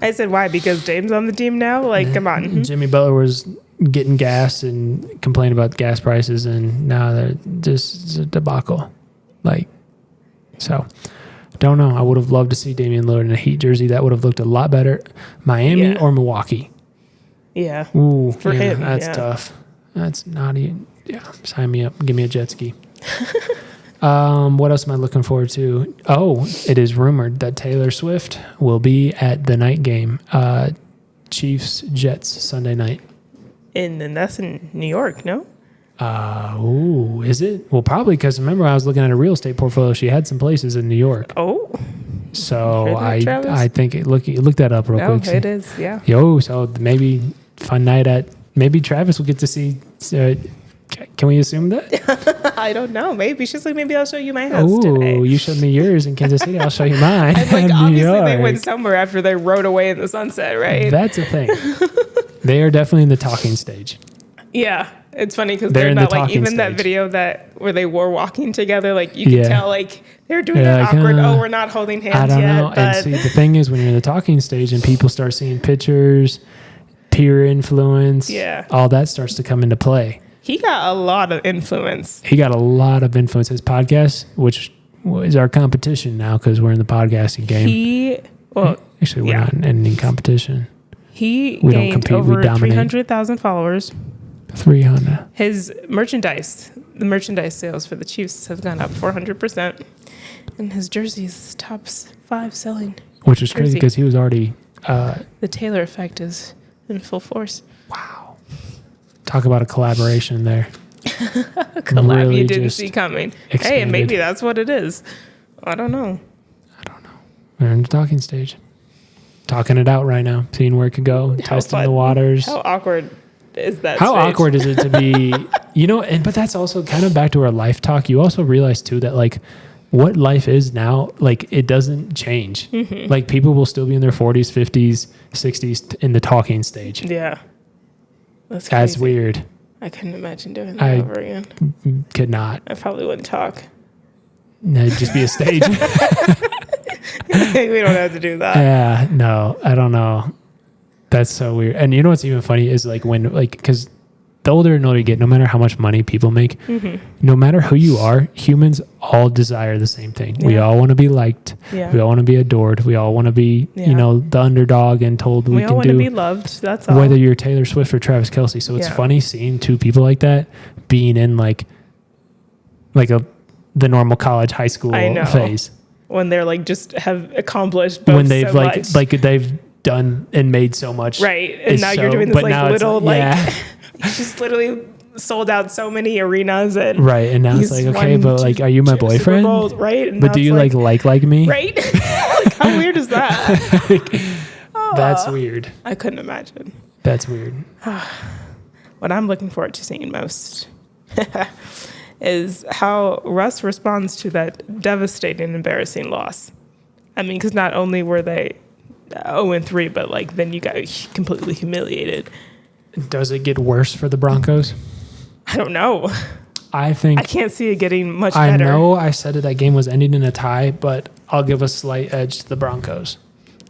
I said, why? Because Dame's on the team now? Like, come on. Jimmy Butler was getting gas and complaining about gas prices, and now they're just a debacle. Like, so, don't know. I would have loved to see Damian Lillard in a Heat jersey. That would have looked a lot better. Miami or Milwaukee? Yeah. Ooh, for him. That's tough. That's not even. Yeah, sign me up. Give me a jet ski. What else am I looking forward to? Oh, it is rumored that Taylor Swift will be at the night game. Chiefs Jets Sunday night. And that's in New York, no? Is it? Well, probably because remember I was looking at a real estate portfolio. She had some places in New York. Oh. So I think look that up real quick. It is, yeah. So maybe fun night maybe Travis will get to see. Can we assume that? I don't know. Maybe she's like, maybe I'll show you my house today. You showed me yours in Kansas City. I'll show you mine. And like obviously they went somewhere after they rode away in the sunset, right? That's a thing. They are definitely in the talking stage. Yeah. It's funny because they're not like even stage. That video where they were walking together, like you can tell like they're doing that like, awkward. We're not holding hands I don't yet. know. And see, the thing is, when you're in the talking stage and people start seeing pictures, peer influence, all that starts to come into play. He got a lot of influence. His podcast, which is our competition now because we're in the podcasting game. Actually, we're not in any competition. We gained over 300,000 followers. 300. The merchandise sales for the Chiefs have gone up 400%, and his jersey is top 5 selling. Which is crazy because he was already. The Taylor effect is in full force. Wow! Talk about a collaboration there. Collab really you didn't see coming. Expanded. Hey, and maybe that's what it is. I don't know. We're in the talking stage, talking it out right now, seeing where it could go, testing the waters. How awkward. How awkward is it to be, but that's also kind of back to our life talk. You also realize too that like what life is now, like it doesn't change. Mm-hmm. Like people will still be in their 40s, 50s, 60s in the talking stage. Yeah. That's crazy. That's weird. I couldn't imagine doing that over again. Could not. I probably wouldn't talk. No, it'd just be a stage. We don't have to do that. Yeah, no, I don't know. That's so weird. And you know what's even funny is like because the older and older you get, no matter how much money people make, no matter who you are, humans all desire the same thing. Yeah. We all want to be liked. Yeah. We all want to be adored. We all want to be, the underdog and told we can do. We all want to be loved. That's all. Whether you're Taylor Swift or Travis Kelce. So it's funny seeing two people like that being in like the normal college, high school phase. When they're like just have accomplished both when they've so much. They've done and made so much, right? And now you're doing this like little you just literally sold out so many arenas and right. And now it's like okay, but like, are you my boyfriend? Bowls, right? And but do you like me? Right? Like how weird is that? That's weird. I couldn't imagine. That's weird. What I'm looking forward to seeing most is how Russ responds to that devastating, embarrassing loss. I mean, because not only were they 0-3, but like then you got completely humiliated. Does it get worse for the Broncos? I don't know. I can't see it getting much better. I know I said that game was ending in a tie, but I'll give a slight edge to the Broncos.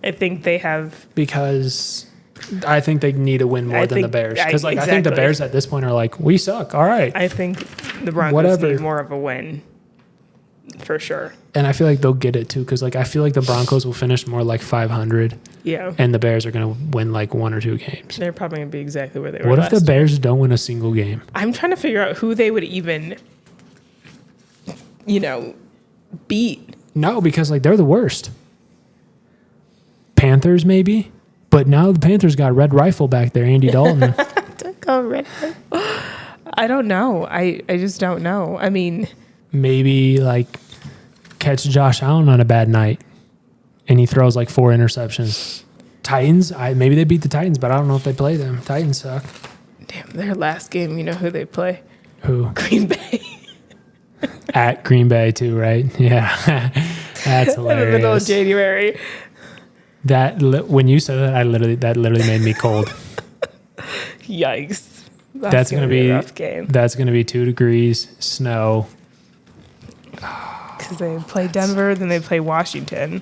I think they have because I think they need a win more than the Bears. Because I think the Bears at this point are like, we suck. All right. I think the Broncos need more of a win. For sure. And I feel like they'll get it too because I feel like the Broncos will finish more like 500. Yeah. And the Bears are going to win like 1 or 2 games. They're probably going to be exactly where they were. What if the Bears don't win a single game? I'm trying to figure out who they would even, beat. No, because they're the worst. Panthers maybe, but now the Panthers got Red Rifle back there, Andy Dalton. I don't know. I just don't know. I mean, maybe catch Josh Allen on a bad night and he throws 4 interceptions. Titans, maybe they beat the Titans, but I don't know if they play them. Titans suck. Damn, their last game, you know who they play? Who? Green Bay. At Green Bay too, right? Yeah. That's hilarious. In the middle of January. When you said that, that literally made me cold. Yikes. That's gonna be a rough game. That's gonna be 2 degrees, snow. Because they play Denver, then they play Washington,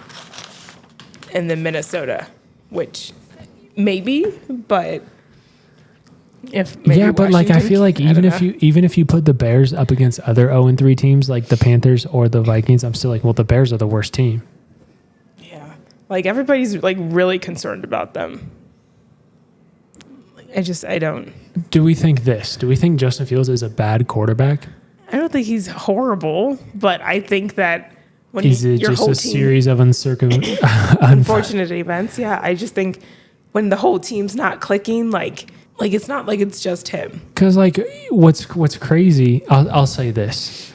and then Minnesota, which maybe, but if maybe but Washington, I feel like even if you put the Bears up against other 0-3 teams like the Panthers or the Vikings, I'm still the Bears are the worst team. Yeah, everybody's really concerned about them. I don't. Do we think Justin Fields is a bad quarterback? I don't think he's horrible, but I think that when Is it your just whole a team, series of unfortunate events, yeah, I just think when the whole team's not clicking, like it's not like it's just him. Because like what's crazy, I'll say this.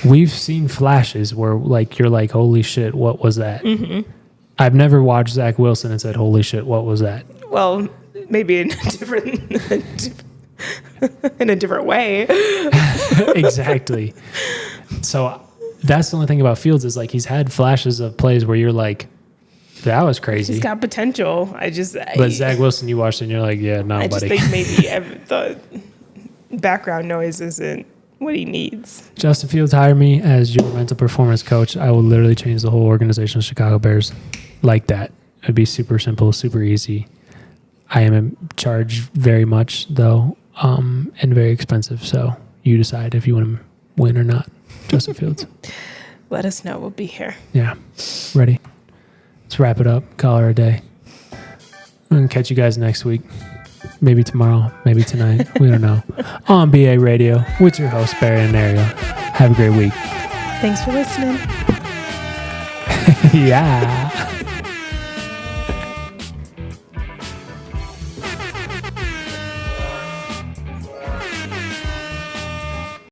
We've seen flashes where like you're like, holy shit, what was that? Mm-hmm. I've never watched Zach Wilson and said, holy shit, what was that? Well, maybe in a different way. Exactly. So that's the only thing about Fields is like he's had flashes of plays where you're like, that was crazy. He's got potential. But Zach Wilson, you watched it and you're like, yeah, no, I buddy. just think maybe the background noise isn't what he needs. Justin Fields, hire me as your mental performance coach. I will literally change the whole organization of Chicago Bears like that. It'd be super simple, super easy. I am in charge very much, though, and very expensive. So you decide if you want to win or not. Justin Fields. Let us know. We'll be here. Yeah. Ready? Let's wrap it up. Call her a day. I'm going to catch you guys next week. Maybe tomorrow. Maybe tonight. We don't know. On BA Radio with your host, Barry and Ariel. Have a great week. Thanks for listening. Yeah.